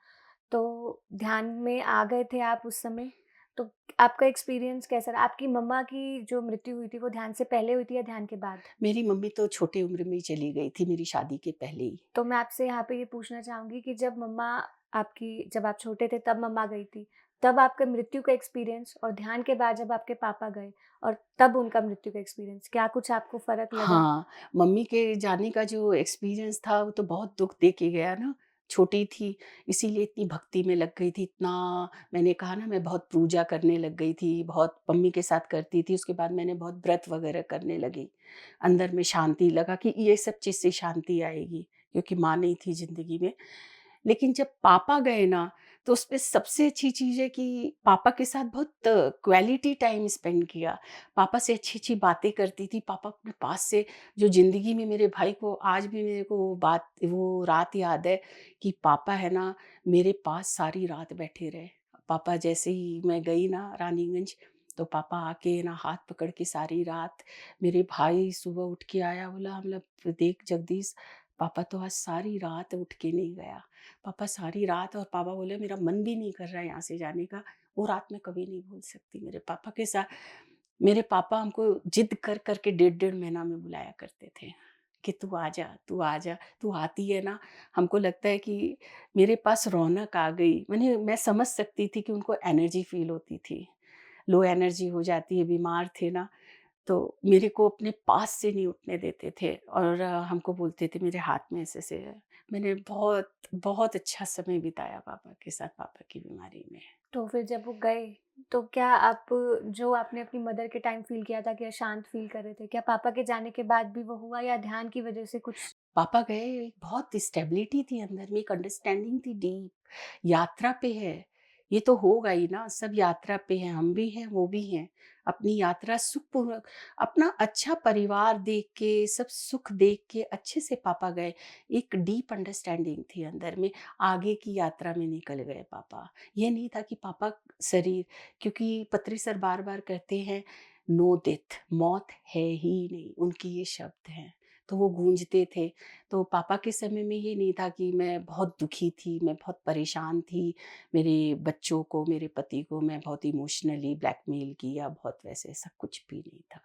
तो ध्यान में आ गए थे आप उस समय? तो आपका एक्सपीरियंस कैसा रहा? आपकी मम्मा की जो मृत्यु हुई थी, वो ध्यान से पहले हुई थी या ध्यान के बाद? मेरी मम्मी तो छोटी उम्र में ही चली गई थी, मेरी शादी के पहले ही। तो मैं आपसे यहाँ पे ये पूछना चाहूँगी कि जब आप छोटे थे तब मम्मा गई थी, तब आपका मृत्यु का एक्सपीरियंस और ध्यान के बाद जब आपके पापा गए और तब उनका मृत्यु का एक्सपीरियंस, क्या कुछ आपको फ़र्क लगा? हाँ, मम्मी के जाने का जो एक्सपीरियंस था वो तो बहुत दुःख दे के गया ना। छोटी थी, इसीलिए इतनी भक्ति में लग गई थी, इतना मैंने कहा ना, मैं बहुत पूजा करने लग गई थी, बहुत मम्मी के साथ करती थी। उसके बाद मैंने बहुत व्रत वगैरह करने लगी। अंदर में शांति लगा कि ये सब चीज़ से शांति आएगी, क्योंकि माँ नहीं थी ज़िंदगी में। लेकिन जब पापा गए ना, तो उसमें सबसे अच्छी चीज़ है कि पापा के साथ बहुत क्वालिटी टाइम स्पेंड किया। पापा से अच्छी-अच्छी बातें करती थी। पापा अपने पास से जो ज़िंदगी में मेरे भाई को आज भी मेरे को वो रात याद है कि पापा है ना, मेरे पास सारी रात बैठे रहे। पापा जैसे ही मैं गई ना रानीगंज, तो पापा आके ना हाथ पकड़ के सारी रात, मेरे भाई सुबह उठ के आया, बोला हम लोग देख जगदीश, पापा तो आज सारी रात उठ के नहीं गया। पापा सारी रात, और पापा बोले मेरा मन भी नहीं कर रहा है यहाँ से जाने का। वो रात मैं कभी नहीं भूल सकती मेरे पापा के साथ। मेरे पापा हमको जिद कर कर के डेढ़ डेढ़ महीना में बुलाया करते थे कि तू आ जा, तू आ जा, तू आती है ना, हमको लगता है कि मेरे पास रौनक आ गई। मैं समझ सकती थी कि उनको एनर्जी फील होती थी, लो एनर्जी हो जाती है, बीमार थे ना, तो मेरे को अपने पास से नहीं उठने देते थे, और हमको बोलते थे मेरे हाथ में ऐसे-ऐसे है। मैंने बहुत, बहुत अच्छा समय बिताया पापा के साथ, पापा की बीमारी में। तो फिर जब वो गए, तो क्या आप जो आपने अपनी मदर के टाइम फ़ील किया था कि अशांत फ़ील कर रहे थे, क्या पापा के जाने के बाद भी वो हुआ या ध्यान की वज़ह से कुछ? पापा गए, एक बहुत स्टेबिलिटी थी अंदर में, एक अंडरस्टैंडिंग थी डीप। यात्रा पे है, ये तो होगा ही ना, सब यात्रा पे हैं, हम भी हैं, वो भी हैं। अपनी यात्रा सुखपूर्वक, अपना अच्छा परिवार देख के, सब सुख देख के अच्छे से पापा गए। एक डीप अंडरस्टैंडिंग थी अंदर में, आगे की यात्रा में निकल गए पापा। ये नहीं था कि पापा शरीर, क्योंकि पत्री सर बार-बार कहते हैं, नो डेथ, मौत है ही नहीं, उनकी ये शब्द हैं। तो वो गूंजते थे। तो पापा के समय में ये नहीं था कि मैं बहुत दुखी थी, मैं बहुत परेशान थी, मेरे बच्चों को, मेरे पति को मैं बहुत इमोशनली ब्लैकमेल किया, बहुत वैसे ऐसा कुछ भी नहीं था।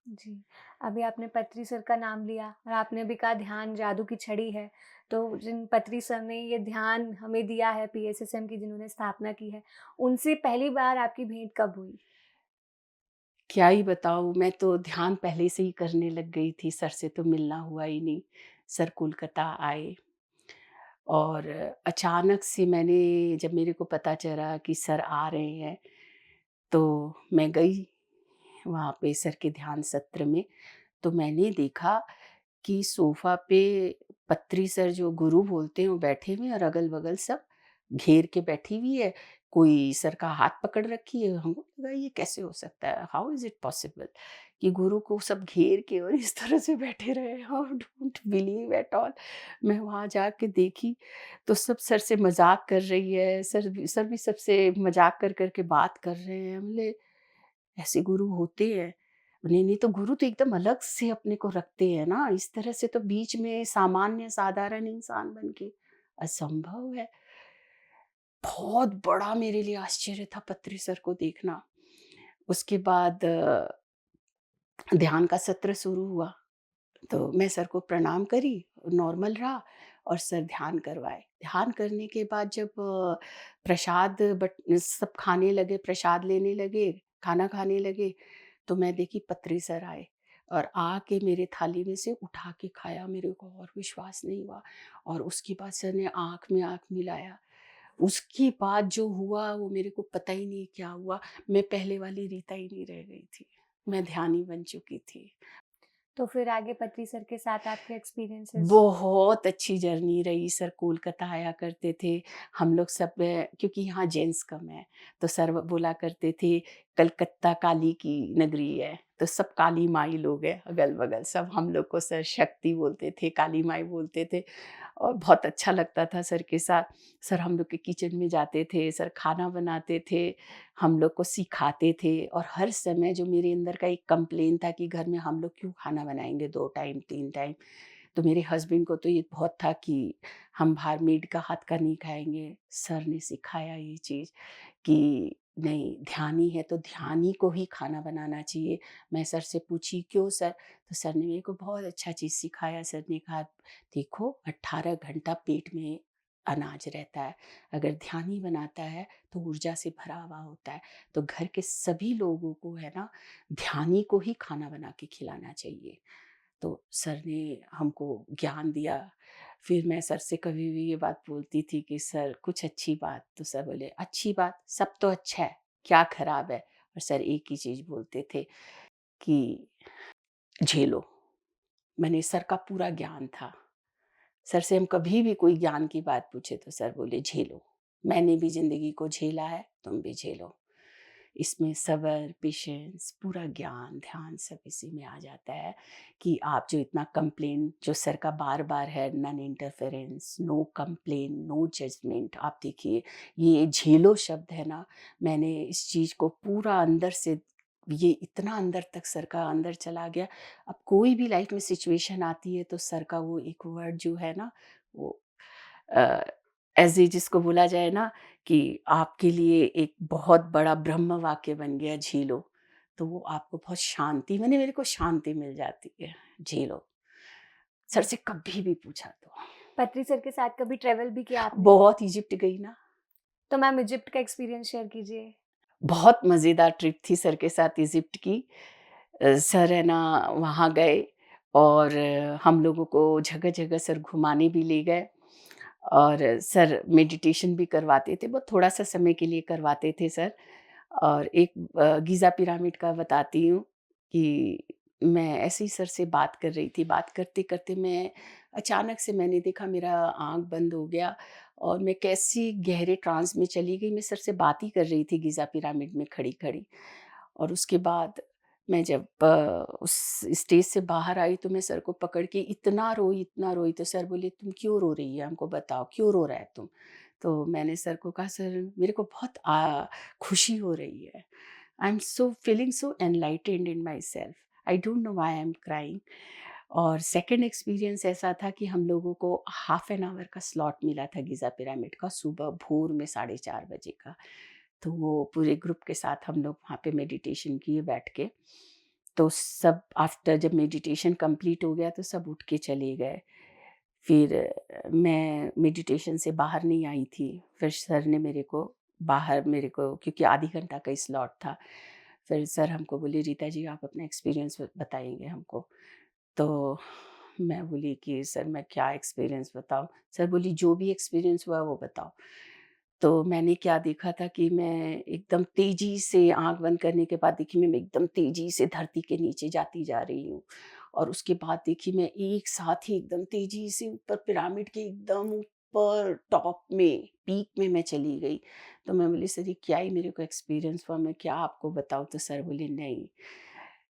जी। अभी आपने पत्री सर का नाम लिया और आपने भी कहा ध्यान जादू की छड़ी है। तो जिन पत्री सर ने ये ध्यान हमें दिया है, पीएसएसएम की जिन्होंने स्थापना की है, उनसे पहली बार आपकी भेंट कब हुई? क्या ही बताऊँ, मैं तो ध्यान पहले से ही करने लग गई थी, सर से तो मिलना हुआ ही नहीं। सर कोलकाता आए, और अचानक से जब मेरे को पता चला कि सर आ रहे हैं, तो मैं गई वहाँ पे सर के ध्यान सत्र में। तो मैंने देखा कि सोफ़ा पे पत्री सर, जो गुरु बोलते हैं, वो बैठे हुए हैं, और अगल-बगल सब घेर के बैठी हुई है। कोई सर का हाथ पकड़ रखी है। हमको लगा ये कैसे हो सकता है? हाउ इज़ इट पॉसिबल कि गुरु को सब घेर के और इस तरह से बैठे रहे, how don't believe at all. मैं वहाँ जाके देखी, तो सब सर से मज़ाक कर रही है। सर भी सबसे मज़ाक कर के बात कर रहे हैं। हम बोले ऐसे गुरु होते हैं? नहीं, नहीं, तो गुरु तो एकदम अलग से अपने को रखते हैं ना, इस तरह से तो बीच में सामान्य साधारण इंसान बन के असंभव है। बहुत बड़ा मेरे लिए आश्चर्य था पत्री सर को देखना। उसके बाद ध्यान का सत्र शुरू हुआ, तो मैं सर को प्रणाम करी, नॉर्मल रहा और सर ध्यान करवाए। ध्यान करने के बाद जब प्रसाद बट सब खाने लगे, प्रसाद लेने लगे, खाना खाने लगे, तो मैं देखी पत्री सर आए और आके मेरे थाली में से उठा के खाया। मेरे को और विश्वास नहीं हुआ और उसके बाद सर ने आँख में आँख मिलाया। उसके बाद जो हुआ वो मेरे को पता ही नहीं क्या हुआ। मैं पहले वाली रीता ही नहीं रह गई थी। मैं ध्यानी बन चुकी थी। तो फिर आगे पत्री सर के साथ आपके एक्सपीरियंसेस? बहुत अच्छी जर्नी रही। सर कोलकाता आया करते थे। हम लोग सब क्योंकि यहाँ जेंट्स कम है, तो सर बोला करते थे कलकत्ता काली की नगरी है, तो सब काली माई लोग हैं अगल-बगल सब। हम लोग को सर शक्ति बोलते थे, काली माई बोलते थे और बहुत अच्छा लगता था सर के साथ। सर हम लोग के किचन में जाते थे, सर खाना बनाते थे, हम लोग को सिखाते थे और हर समय जो मेरे अंदर का एक कंप्लेन था कि घर में हम लोग क्यों खाना बनाएँगे 2 टाइम, 3 टाइम। तो मेरे हस्बैंड को तो ये बहुत था कि हम बाहर मेड का हाथ का नहीं खाएँगे। सर ने सिखाया ये चीज़ कि नहीं, ध्यानी है तो ध्यानी को ही खाना बनाना चाहिए। मैं सर से पूछी क्यों सर? तो सर ने मेरे को बहुत अच्छा चीज़ सिखाया। सर ने कहा देखो 18 घंटा पेट में अनाज रहता है। अगर ध्यानी बनाता है तो ऊर्जा से भरा हुआ होता है। तो घर के सभी लोगों को है ना ध्यानी को ही खाना बना के खिलाना चाहिए। तो सर ने हमको ज्ञान दिया। फिर मैं सर से कभी भी ये बात बोलती थी कि सर कुछ अच्छी बात, तो सर बोले अच्छी बात सब तो अच्छा है, क्या खराब है? और सर एक ही चीज़ बोलते थे कि झेलो। मैंने सर का पूरा ज्ञान था। सर से हम कभी भी कोई ज्ञान की बात पूछे तो सर बोले झेलो। मैंने भी ज़िंदगी को झेला है, तुम भी झेलो। इसमें सब्र, पेशेंस, पूरा ज्ञान, ध्यान सब इसी में आ जाता है कि आप जो इतना कंप्लेन जो सर का बार-बार है non interference, no complain, no judgment. आप देखिए ये झेलो शब्द है ना, मैंने इस चीज़ को पूरा अंदर से ये इतना अंदर तक सर का अंदर चला गया। अब कोई भी लाइफ में सिचुएशन आती है तो सर का वो एक वर्ड जो है ना वो अ, ऐज़ ए जिसको बोला जाए ना कि आपके लिए एक बहुत बड़ा ब्रह्म वाक्य बन गया झेलो, तो वो आपको बहुत शांति माने मेरे को शांति मिल जाती है, झेलो। सर से कभी भी पूछा तो। पत्री सर के साथ कभी ट्रैवल भी किया आपने? बहुत इजिप्ट गई ना, तो मैम इजिप्ट का एक्सपीरियंस शेयर कीजिए। बहुत मज़ेदार ट्रिप थी सर के साथ इजिप्ट की। सर है ना वहाँ गए और हम लोगों को जगह-जगह सर घुमाने भी ले गए और सर मेडिटेशन भी करवाते थे, बहुत थोड़ा-सा समय के लिए करवाते थे सर। और एक गीज़ा पिरामिड का बताती हूँ कि मैं ऐसे ही सर से बात कर रही थी, बात करते-करते मैं अचानक से मैंने देखा मेरा आँख बंद हो गया और मैं कैसी गहरे ट्रांस में चली गई। मैं सर से बात ही कर रही थी गीज़ा पिरामिड में खड़ी-खड़ी और उसके बाद मैं जब उस स्टेज से बाहर आई तो मैं सर को पकड़ के इतना रोई तो सर बोले, "तुम क्यों रो रही है? हमको बताओ, क्यों रो रहा है तुम?" तो मैंने सर को कहा, "सर मेरे को बहुत खुशी हो रही है। I am so feeling so enlightened in my self. I don't know why I am crying." और सेकंड एक्सपीरियंस ऐसा था कि हम लोगों को हाफ एन आवर का स्लॉट मिला था गीज़ा पिरामिड का, सुबह भोर में 4:30 बजे का। तो वो पूरे ग्रुप के साथ हम लोग वहाँ पे मेडिटेशन किए बैठ के। तो सब आफ्टर जब मेडिटेशन कंप्लीट हो गया तो सब उठ के चले गए। फिर मैं मेडिटेशन से बाहर नहीं आई थी। फिर सर ने मेरे को बाहर मेरे को क्योंकि आधी घंटा का ही स्लॉट था। फिर सर हमको बोले, "रीता जी आप अपना एक्सपीरियंस बताएँगे हमको।" तो मैं बोली कि सर मैं क्या एक्सपीरियंस बताऊँ? सर बोली जो भी एक्सपीरियंस हुआ वो बताओ। तो मैंने क्या देखा था कि मैं एकदम तेज़ी से आँख बंद करने के बाद देखी मैं एकदम तेज़ी से धरती के नीचे जाती जा रही हूँ। और उसके बाद देखी मैं एक साथ ही एकदम तेज़ी से ऊपर पिरामिड के एकदम ऊपर टॉप में, पीक में मैं चली गई। तो मैं बोली सर ये क्या ही मेरे को एक्सपीरियंस हुआ, मैं क्या आपको बताऊँ? तो सर बोले नहीं,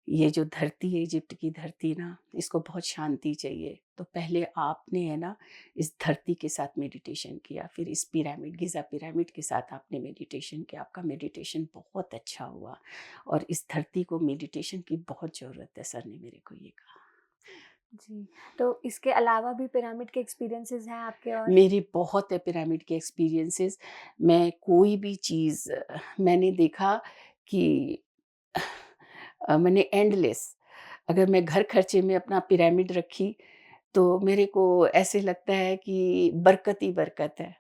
ये जो धरती है इजिप्ट की धरती ना, इसको बहुत शांति चाहिए। तो पहले आपने है ना इस धरती के साथ मेडिटेशन किया, फिर इस पिरामिड गीज़ा पिरामिड के साथ आपने मेडिटेशन किया, आपका मेडिटेशन बहुत अच्छा हुआ और इस धरती को मेडिटेशन की बहुत ज़रूरत है, सर ने मेरे को ये कहा। जी, तो इसके अलावा भी पिरामिड के एक्सपीरियंसेस हैं आपके और? मेरे बहुत है पिरामिड के एक्सपीरियंसेस। मैं कोई भी चीज़ मैंने देखा कि मैंने एंडलेस अगर मैं घर खर्चे में अपना पिरामिड रखी तो मेरे को ऐसे लगता है कि बरकत ही बरकत है।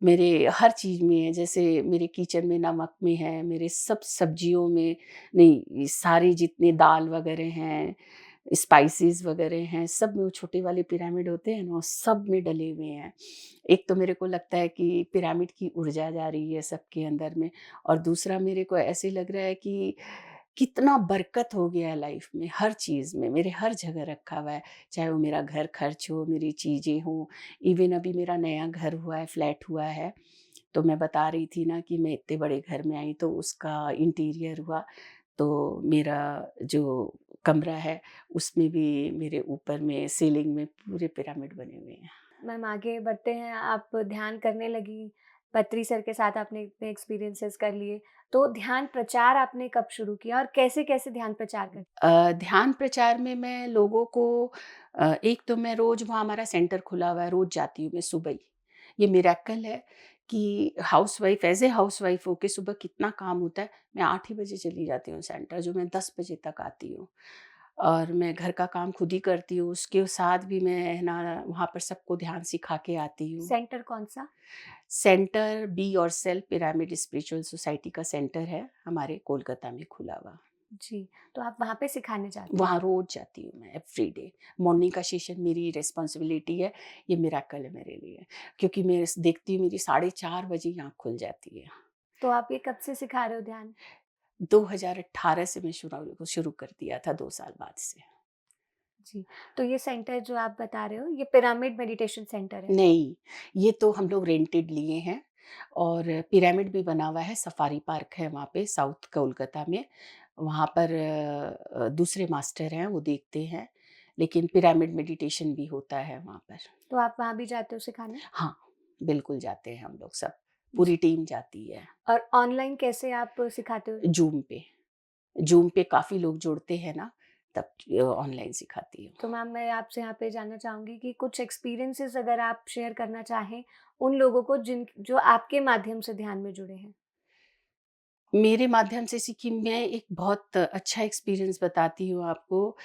मेरे हर चीज़ में है, जैसे मेरे किचन में नमक में है, मेरे सब सब्जियों में, नहीं, ये सारे जितने दाल वगैरह हैं, स्पाइसेस वगैरह हैं, सब में वो छोटे वाले पिरामिड होते हैं ना, वो सब में डले हुए हैं। एक तो मेरे को लगता है कि पिरामिड की ऊर्जा जा रही है सबके अंदर में, और दूसरा मेरे को ऐसे लग रहा है कि कितना बरकत हो गया है लाइफ में, हर चीज़ में, मेरे हर जगह रखा हुआ है। चाहे वो मेरा घर खर्च हो, मेरी चीज़ें हों, इवन अभी मेरा नया घर हुआ है, फ्लैट हुआ है, तो मैं बता रही थी ना कि मैं इतने बड़े घर में आई तो उसका इंटीरियर हुआ, तो मेरा जो कमरा है उसमें भी मेरे ऊपर में सीलिंग में पूरे पिरामिड बने हुए हैं। मैम आगे बढ़ते हैं, आप ध्यान करने लगी, पत्री सर के साथ आपने इतने एक्सपीरियंसेस कर लिए, तो ध्यान प्रचार आपने कब शुरू किया और कैसे-कैसे ध्यान प्रचार करते? ध्यान प्रचार में मैं लोगों को एक तो मैं रोज़, वहाँ हमारा सेंटर खुला हुआ है, रोज़ जाती हूँ मैं सुबह ही। ये मिरेकल है कि हाउसवाइफ़, एज़ ए हाउसवाइफ़ होके सुबह कितना काम होता है। मैं 8 ही बजे चली जाती हूँ सेंटर, जो मैं 10 बजे तक आती हूँ। और मैं घर का काम खुद ही करती हूँ, उसके साथ भी मैं है ना वहाँ पर सबको ध्यान सिखा के आती हूँ। सेंटर कौन-सा? Centre be yourself pyramid spiritual society का सेंटर है, हमारे कोलकाता में खुला हुआ। जी, तो आप वहाँ पे सिखाने जाती हैं। वहाँ रोज़ जाती हूँ मैं, एवरीडे। मॉर्निंग का सेशन मेरी रिस्पॉन्सिबिलिटी है, ये मिरेकल है मेरे लिए। क्योंकि मैं देखती हूँ मेरी 4:30 बजे ही आँख खुल जाती है। तो आप ये कब से सिखा रहे हो ध्यान? 2018 से मैं शुरू कर दिया था, 2 साल बाद से। जी, तो ये सेंटर जो आप बता रहे हो, ये पिरामिड मेडिटेशन सेंटर है? नहीं, ये तो हम लोग रेंटेड लिए हैं, और पिरामिड भी बना हुआ है, सफारी पार्क है वहाँ पे साउथ कोलकाता में। वहाँ पर दूसरे मास्टर हैं, वो देखते हैं, लेकिन पिरामिड मेडिटेशन भी होता है वहाँ पर। तो आप वहाँ भी जाते हो सिखाने? हाँ, बिल्कुल जाते हैं हम लोग सब, जी, पूरी टीम जाती है। और ऑनलाइन कैसे आप सिखाते हो? ज़ूम पे, ज़ूम पे काफ़ी लोग जुड़ते हैं ना, तब ऑनलाइन सिखाती हूँ। तो मैम मैं आपसे यहाँ पे जानना चाहूँगी कि कुछ एक्सपीरियंसेस अगर आप शेयर करना चाहें, उन लोगों को जो आपके माध्यम से ध्यान में जुड़े हैं? मेरे माध्यम से सीखी, मैं एक बहुत अच्छा एक्सपीरियंस बताती हूँ आपको।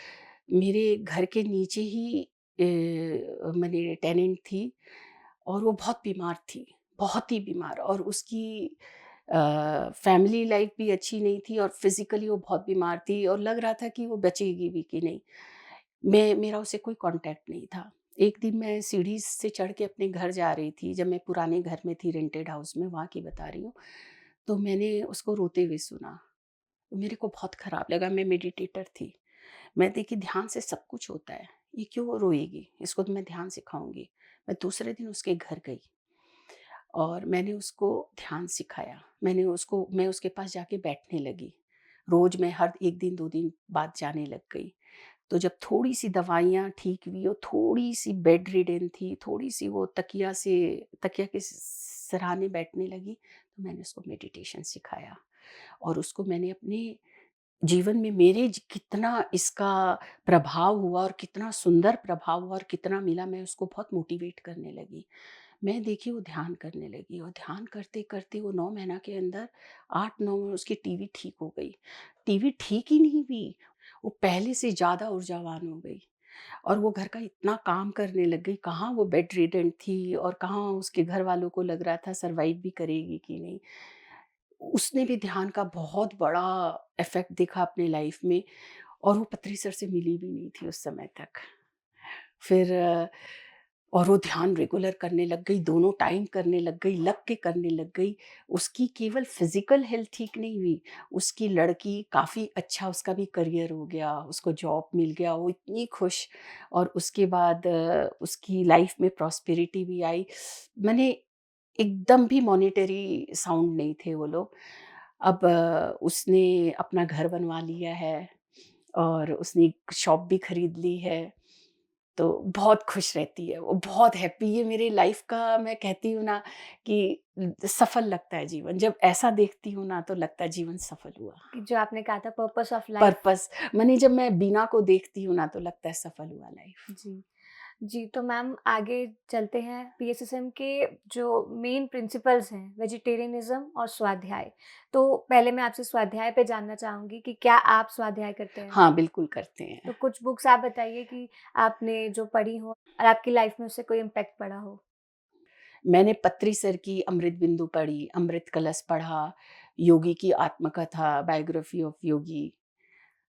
मेरे घर के नीचे ही मैंने टेनेंट थी, और वो बहुत बीमार थी, बहुत ही बीमार, और उसकी फैमिली लाइफ भी अच्छी नहीं थी, और फिज़िकली वो बहुत बीमार थी, और लग रहा था कि वो बचेगी भी कि नहीं। मेरा उससे कोई कॉन्टैक्ट नहीं था। एक दिन मैं सीढ़ी से चढ़ के अपने घर जा रही थी, जब मैं पुराने घर में थी, रेंटेड हाउस में, वहाँ की बता रही हूँ। तो मैंने उसको रोते हुए सुना। मेरे को बहुत खराब लगा, मैं मेडिटेटर थी। मैं देखी ध्यान से सब कुछ होता है, ये क्यों रोएगी? इसको तो मैं ध्यान सिखाऊँगी। मैं दूसरे दिन उसके घर गई, और मैंने उसको ध्यान सिखाया। मैं उसके पास जाके बैठने लगी। रोज़ मैं हर 1 दिन 2 दिन बाद जाने लग गई। तो जब थोड़ी-सी दवाइयाँ ठीक हुई, और थोड़ी-सी बेड रिडेन थी, थोड़ी-सी वो तकिया के सहारे बैठने लगी, तो मैंने उसको मेडिटेशन सिखाया, और उसको मैंने अपने जीवन में, कितना इसका प्रभाव हुआ, और कितना सुंदर प्रभाव हुआ, और कितना मिला, मैं उसको बहुत मोटिवेट करने लगी। मैं देखिए वो ध्यान करने लगी, और ध्यान करते-करते वो 9 महीना के अंदर, 8-9 में उसकी टीबी ठीक हो गई। टीबी ठीक ही नहीं हुई, वो पहले से ज़्यादा ऊर्जावान हो गई, और वो घर का इतना काम करने लग गई। कहाँ वो बेड रिडेन थी, और कहाँ उसके घर वालों को लग रहा था सर्वाइव भी करेगी कि नहीं। उसने भी ध्यान का बहुत बड़ा इफ़ेक्ट देखा अपने लाइफ में, और वो पत्री सर से मिली भी नहीं थी उस समय तक। फिर और वो ध्यान रेगुलर करने लग गई, दोनों टाइम करने लग गई, लग के करने लग गई। उसकी केवल फ़िज़िकल हेल्थ ठीक नहीं हुई, उसकी लड़की काफ़ी अच्छा, उसका भी करियर हो गया, उसको जॉब मिल गया, वो इतनी खुश, और उसके बाद उसकी लाइफ में प्रॉस्पेरिटी भी आई। मैंने एकदम भी मॉनेटरी साउंड नहीं थे वो लोग। अब उसने अपना घर बनवा लिया है, और उसने एक शॉप भी खरीद ली है, तो बहुत खुश रहती है वो, बहुत हैप्पी। ये मेरे लाइफ का, मैं कहती हूँ ना कि सफल लगता है जीवन। जब ऐसा देखती हूँ ना, तो लगता है जीवन सफल हुआ। कि जो आपने कहा था पर्पस ऑफ लाइफ। पर्पस, माने जब मैं बीना को देखती हूँ ना, तो लगता है सफल हुआ लाइफ। जी। जी, तो मैम आगे चलते हैं पीएसएसएम के जो मेन प्रिंसिपल्स हैं, वेजिटेरियनिज़्म और स्वाध्याय। तो पहले मैं आपसे स्वाध्याय पे जानना चाहूँगी कि क्या आप स्वाध्याय करते हैं? हाँ, बिल्कुल करते तो हैं। कुछ बुक्स आप बताइए कि आपने जो पढ़ी हो और आपकी लाइफ में उससे कोई इम्पैक्ट पड़ा हो? मैंने पत्री सर की अमृत बिंदु पढ़ी, अमृत कलश पढ़ा, योगी की आत्मकथा, बायोग्राफी ऑफ योगी,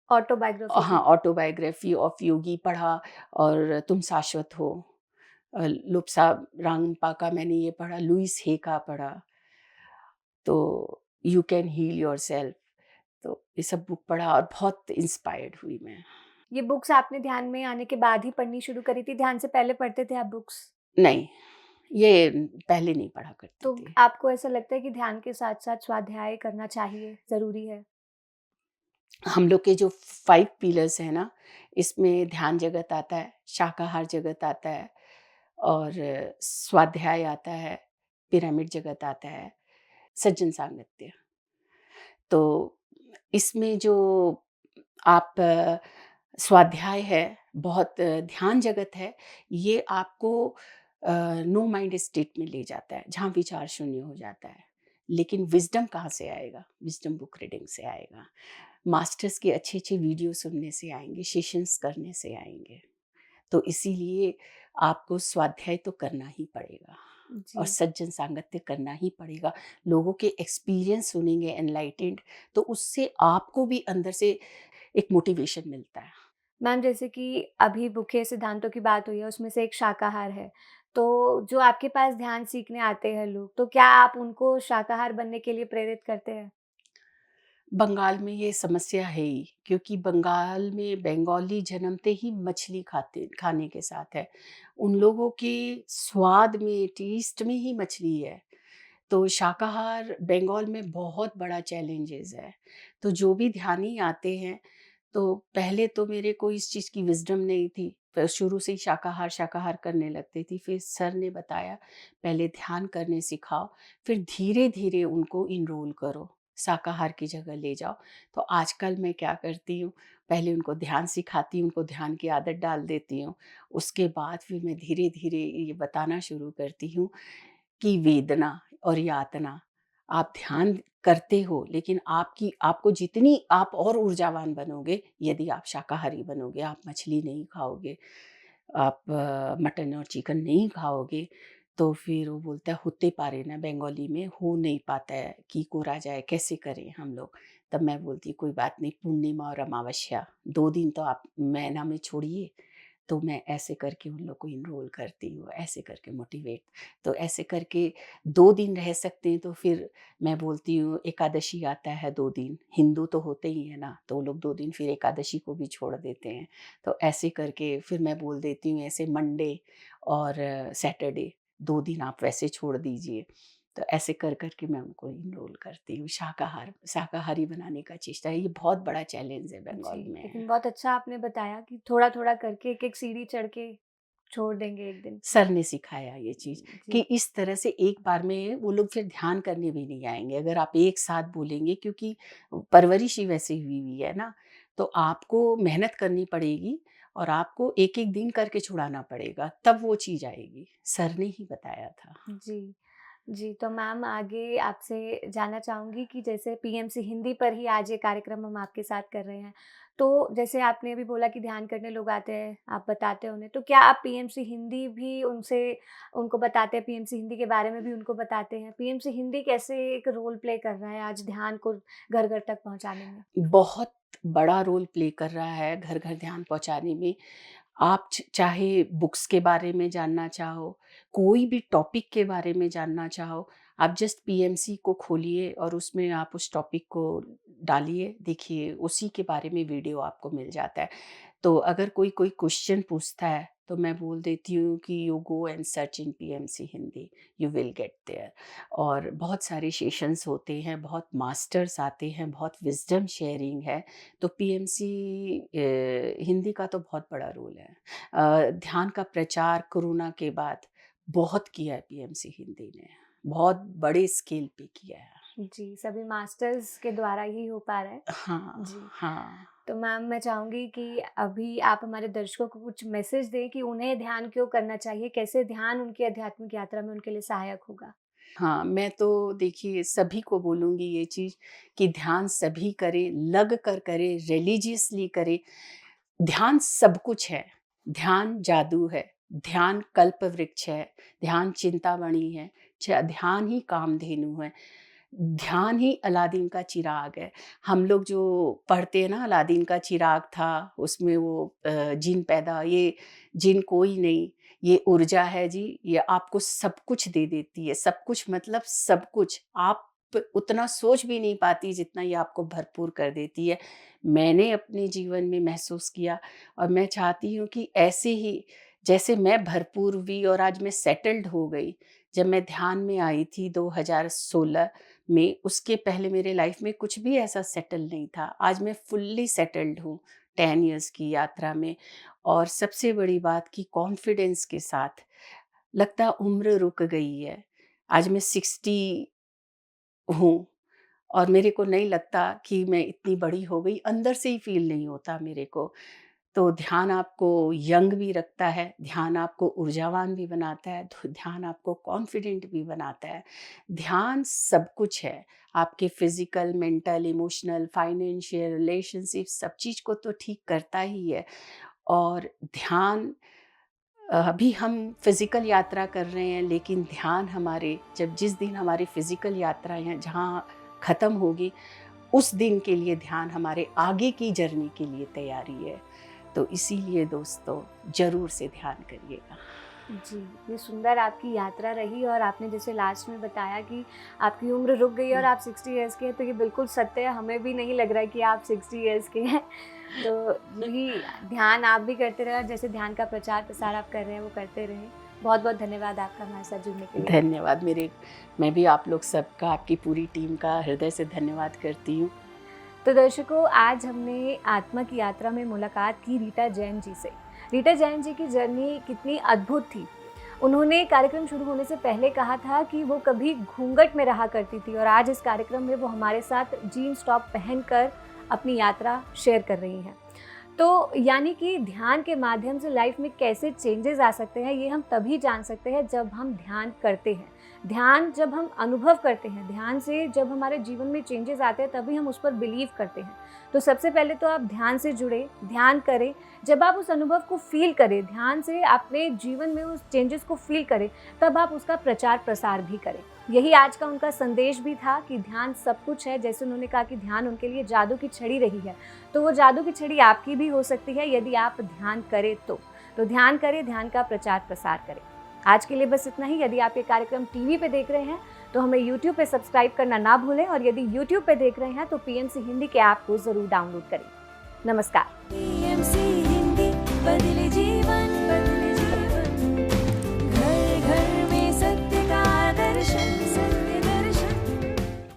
ऑटोबायोग्राफी हाँ, की? ऑटोबायोग्राफी ऑफ योगी पढ़ा, और तुम शाश्वत हो। लुप्सा रांगपा का मैंने ये पढ़ा, लुइस हे का पढ़ा, तो यू कैन हील योरसेल्फ। तो ये सब बुक पढ़ा और बहुत इंस्पायर्ड हुई मैं। ये बुक्स आपने ध्यान में आने के बाद ही पढ़नी शुरू करी थी, ध्यान से पहले पढ़ते थे आप बुक्स? नहीं, ये पहले नहीं पढ़ा करती तो थी। आपको ऐसा लगता है कि ध्यान के साथ-साथ स्वाध्याय करना चाहिए, ज़रूरी है? हम लोग के जो 5 पिलर्स हैं ना, इसमें ध्यान जगत आता है, शाकाहार जगत आता है, और स्वाध्याय आता है, पिरामिड जगत आता है, सज्जन सांगत्य। तो इसमें जो आप स्वाध्याय है, बहुत ध्यान जगत है, ये आपको नो माइंड स्टेट में ले जाता है, जहाँ विचार शून्य हो जाता है। लेकिन विज़डम कहाँ से आएगा? विज़डम बुक रीडिंग से आएगा। मास्टर्स के अच्छे-अच्छे वीडियो सुनने से आएँगे, सेशंस करने से आएँगे। तो इसीलिए आपको स्वाध्याय तो करना ही पड़ेगा, और जी। सज्जन सांगत्य करना ही पड़ेगा। लोगों के एक्सपीरियंस सुनेंगे एनलाइटेंड, तो उससे आपको भी अंदर से एक मोटिवेशन मिलता है। मैम जैसे कि अभी मुख्य सिद्धांतों की बात हुई है, उसमें से एक शाकाहार है। तो जो आपके पास ध्यान सीखने आते हैं लोग, तो क्या आप उनको शाकाहार बनने के लिए प्रेरित करते हैं? बंगाल में ये समस्या है ही, क्योंकि बंगाल में बंगाली जन्मते ही मछली खाने के साथ है। उन लोगों के स्वाद में, टेस्ट में ही मछली है। तो शाकाहार बंगाल में बहुत बड़ा चैलेंजेस है। तो जो भी ध्यानी आते हैं, तो पहले तो मेरे को इस चीज़ की विज़डम नहीं थी। तो शुरू से ही शाकाहार, शाकाहार करने लगती थी। फिर सर ने बताया, पहले ध्यान करने सिखाओ, फिर धीरे-धीरे उनको इनरोल करो, शाकाहार की जगह ले जाओ। तो आजकल मैं क्या करती हूँ, पहले उनको ध्यान सिखाती हूँ, उनको ध्यान की आदत डाल देती हूँ। उसके बाद फिर मैं धीरे-धीरे ये बताना शुरू करती हूँ की वेदना और यातना, आप ध्यान करते हो, लेकिन आपको जितनी आप और ऊर्जावान बनोगे यदि आप शाकाहारी बनोगे, आप मछली नहीं खाओगे, आप मटन और चिकन नहीं खाओगे। तो फिर वो बोलता है, होते पारे ना, बंगाली में हो नहीं पाता है कि कोरा जाए, कैसे करें हम लोग। तब मैं बोलती कोई बात नहीं, पूर्णिमा और अमावस्या 2 दिन तो आप महीना में छोड़िए। तो मैं ऐसे करके उन लोग को इनरोल करती हूँ, ऐसे करके मोटिवेट। तो ऐसे करके 2 दिन रह सकते हैं, तो फिर मैं बोलती हूँ एकादशी आता है 2 दिन, हिंदू तो होते ही हैं ना, तो वो लोग 2 दिन फिर एकादशी को भी छोड़ देते हैं। तो ऐसे करके फिर मैं बोल देती हूँ, ऐसे मंडे और सैटरडे 2 दिन आप वैसे छोड़ दीजिए। तो ऐसे कर के मैं उनको इनरोल करती हूँ, शाकाहारी बनाने का चेष्टा है। ये बहुत बड़ा चैलेंज है जी, बंगाल में। लेकिन बहुत अच्छा आपने बताया कि थोड़ा-थोड़ा करके एक-एक सीढ़ी चढ़ के छोड़ देंगे एक दिन। सर ने सिखाया ये चीज़, कि जी, इस तरह से एक बार में वो लोग फिर ध्यान करने भी नहीं आएँगे, अगर आप एक साथ बोलेंगे, क्योंकि परवरिश ही वैसी हुई हुई है ना, तो आपको मेहनत करनी पड़ेगी और आपको एक-एक दिन करके छुड़ाना पड़ेगा, तब वो चीज़ आएगी। सर ने ही बताया था। जी। जी, तो मैम आगे आपसे जानना चाहूँगी कि जैसे पीएमसी हिंदी पर ही आज ये कार्यक्रम हम आपके साथ कर रहे हैं। तो जैसे आपने अभी बोला कि ध्यान करने लोग आते हैं, आप बताते हैं उन्हें, तो क्या आप पीएमसी हिंदी भी उनको बताते हैं, पीएमसी हिंदी के बारे में भी उनको बताते हैं? पीएमसी हिंदी कैसे एक रोल प्ले कर रहा है आज ध्यान को घर-घर तक पहुँचाने में? बहुत बड़ा रोल प्ले कर रहा है घर-घर ध्यान पहुँचाने में। आप चाहे बुक्स के बारे में जानना चाहो, कोई भी टॉपिक के बारे में जानना चाहो, आप जस्ट पीएमसी को खोलिए और उसमें आप उस टॉपिक को डालिए, देखिए उसी के बारे में वीडियो आपको मिल जाता है। तो अगर कोई कोई क्वेश्चन पूछता है, तो मैं बोल देती हूँ कि you go and search in PMC Hindi, you will get there. और बहुत सारे सेशंस होते हैं, बहुत मास्टर्स आते हैं, बहुत विज़डम शेयरिंग है। तो पीएमसी हिंदी का तो बहुत बड़ा रोल है। ध्यान का प्रचार कोरोना के बाद बहुत किया है पीएमसी हिंदी ने, बहुत बड़े स्केल पे किया है। जी, सभी मास्टर्स के द्वारा ही हो पा रहा है। हाँ जी। हाँ। तो मैम मैं चाहूँगी कि अभी आप हमारे दर्शकों को कुछ मैसेज दें कि उन्हें ध्यान क्यों करना चाहिए, कैसे ध्यान उनकी आध्यात्मिक यात्रा में उनके लिए सहायक होगा? हाँ, मैं तो देखिए सभी को बोलूँगी ये चीज़ कि ध्यान सभी करें, लग कर करें, रिलीजियसली करें। ध्यान सब कुछ है, ध्यान जादू है, ध्यान कल्प वृक्ष है, ध्यान चिंतामणि है, ध्यान ही कामधेनु है, ध्यान ही अलादीन का चिराग है। हम लोग जो पढ़ते हैं ना, अलादीन का चिराग था, उसमें वो जिन पैदा, ये जिन कोई नहीं, ये ऊर्जा है जी, ये आपको सब कुछ दे देती है। सब कुछ मतलब सब कुछ, आप उतना सोच भी नहीं पाती जितना ये आपको भरपूर कर देती है। मैंने अपने जीवन में महसूस किया और मैं चाहती हूँ कि ऐसे ही जैसे मैं भरपूर हुई और आज मैं सेटल्ड हो गई। जब मैं ध्यान में आई थी 2016 में, उसके पहले मेरे लाइफ में कुछ भी ऐसा सेटल नहीं था। आज मैं फुल्ली सेटल्ड हूँ 10 इयर्स की यात्रा में, और सबसे बड़ी बात कि कॉन्फिडेंस के साथ। लगता उम्र रुक गई है। आज मैं 60 हूँ और मेरे को नहीं लगता कि मैं इतनी बड़ी हो गई, अंदर से ही फ़ील नहीं होता मेरे को। तो ध्यान आपको यंग भी रखता है, ध्यान आपको ऊर्जावान भी बनाता है, ध्यान आपको कॉन्फिडेंट भी बनाता है। ध्यान सब कुछ है, आपके physical, mental, emotional, financial, relationship सब चीज़ को तो ठीक करता ही है। और ध्यान अभी हम फिज़िकल यात्रा कर रहे हैं, लेकिन ध्यान हमारे जिस दिन हमारी फिज़िकल यात्राएँ जहाँ ख़त्म होगी, उस दिन के लिए ध्यान हमारे आगे की जर्नी के लिए तैयारी है। तो इसीलिए दोस्तों ज़रूर से ध्यान करिएगा। जी, ये सुंदर आपकी यात्रा रही और आपने जैसे लास्ट में बताया कि आपकी उम्र रुक गई और आप 60 इयर्स के हैं, तो ये बिल्कुल सत्य है। हमें भी नहीं लग रहा है कि आप 60 इयर्स के हैं। तो यही ध्यान आप भी करते रहें और जैसे ध्यान का प्रचार प्रसार आप कर रहे हैं वो करते रहें। बहुत बहुत धन्यवाद आपका हमारे साथ जुड़ने के लिए। धन्यवाद। मैं भी आप लोग सबका, आपकी पूरी टीम का हृदय से धन्यवाद करती हूँ। तो दर्शकों, आज हमने आत्मा की यात्रा में मुलाकात की रीटा जैन जी से। रीटा जैन जी की जर्नी कितनी अद्भुत थी। उन्होंने कार्यक्रम शुरू होने से पहले कहा था कि वो कभी घूंघट में रहा करती थी और आज इस कार्यक्रम में वो हमारे साथ जीन्स टॉप पहनकर अपनी यात्रा शेयर कर रही हैं। तो यानी कि ध्यान के माध्यम से लाइफ में कैसे चेंजेस आ सकते हैं, ये हम तभी जान सकते हैं जब हम ध्यान करते हैं। ध्यान जब हम अनुभव करते हैं, ध्यान से जब हमारे जीवन में चेंजेस आते हैं, तभी हम उस पर बिलीव करते हैं। तो सबसे पहले तो आप ध्यान से जुड़े, ध्यान करें। जब आप उस अनुभव को फील करें, ध्यान से अपने जीवन में उस चेंजेस को फील करें, तब आप उसका प्रचार प्रसार भी करें। यही आज का उनका संदेश भी था कि ध्यान सब कुछ है। जैसे उन्होंने कहा कि ध्यान उनके लिए जादू की छड़ी रही है, तो वो जादू की छड़ी आपकी भी हो सकती है यदि आप ध्यान करें तो ध्यान करें, ध्यान का प्रचार प्रसार करें। आज के लिए बस इतना ही। यदि आप ये कार्यक्रम टीवी पे देख रहे हैं तो हमें YouTube पे सब्सक्राइब करना ना भूलें, और यदि YouTube पे देख रहे हैं तो PMC हिंदी के ऐप को ज़रूर डाउनलोड करें। नमस्कार। PMC हिंदी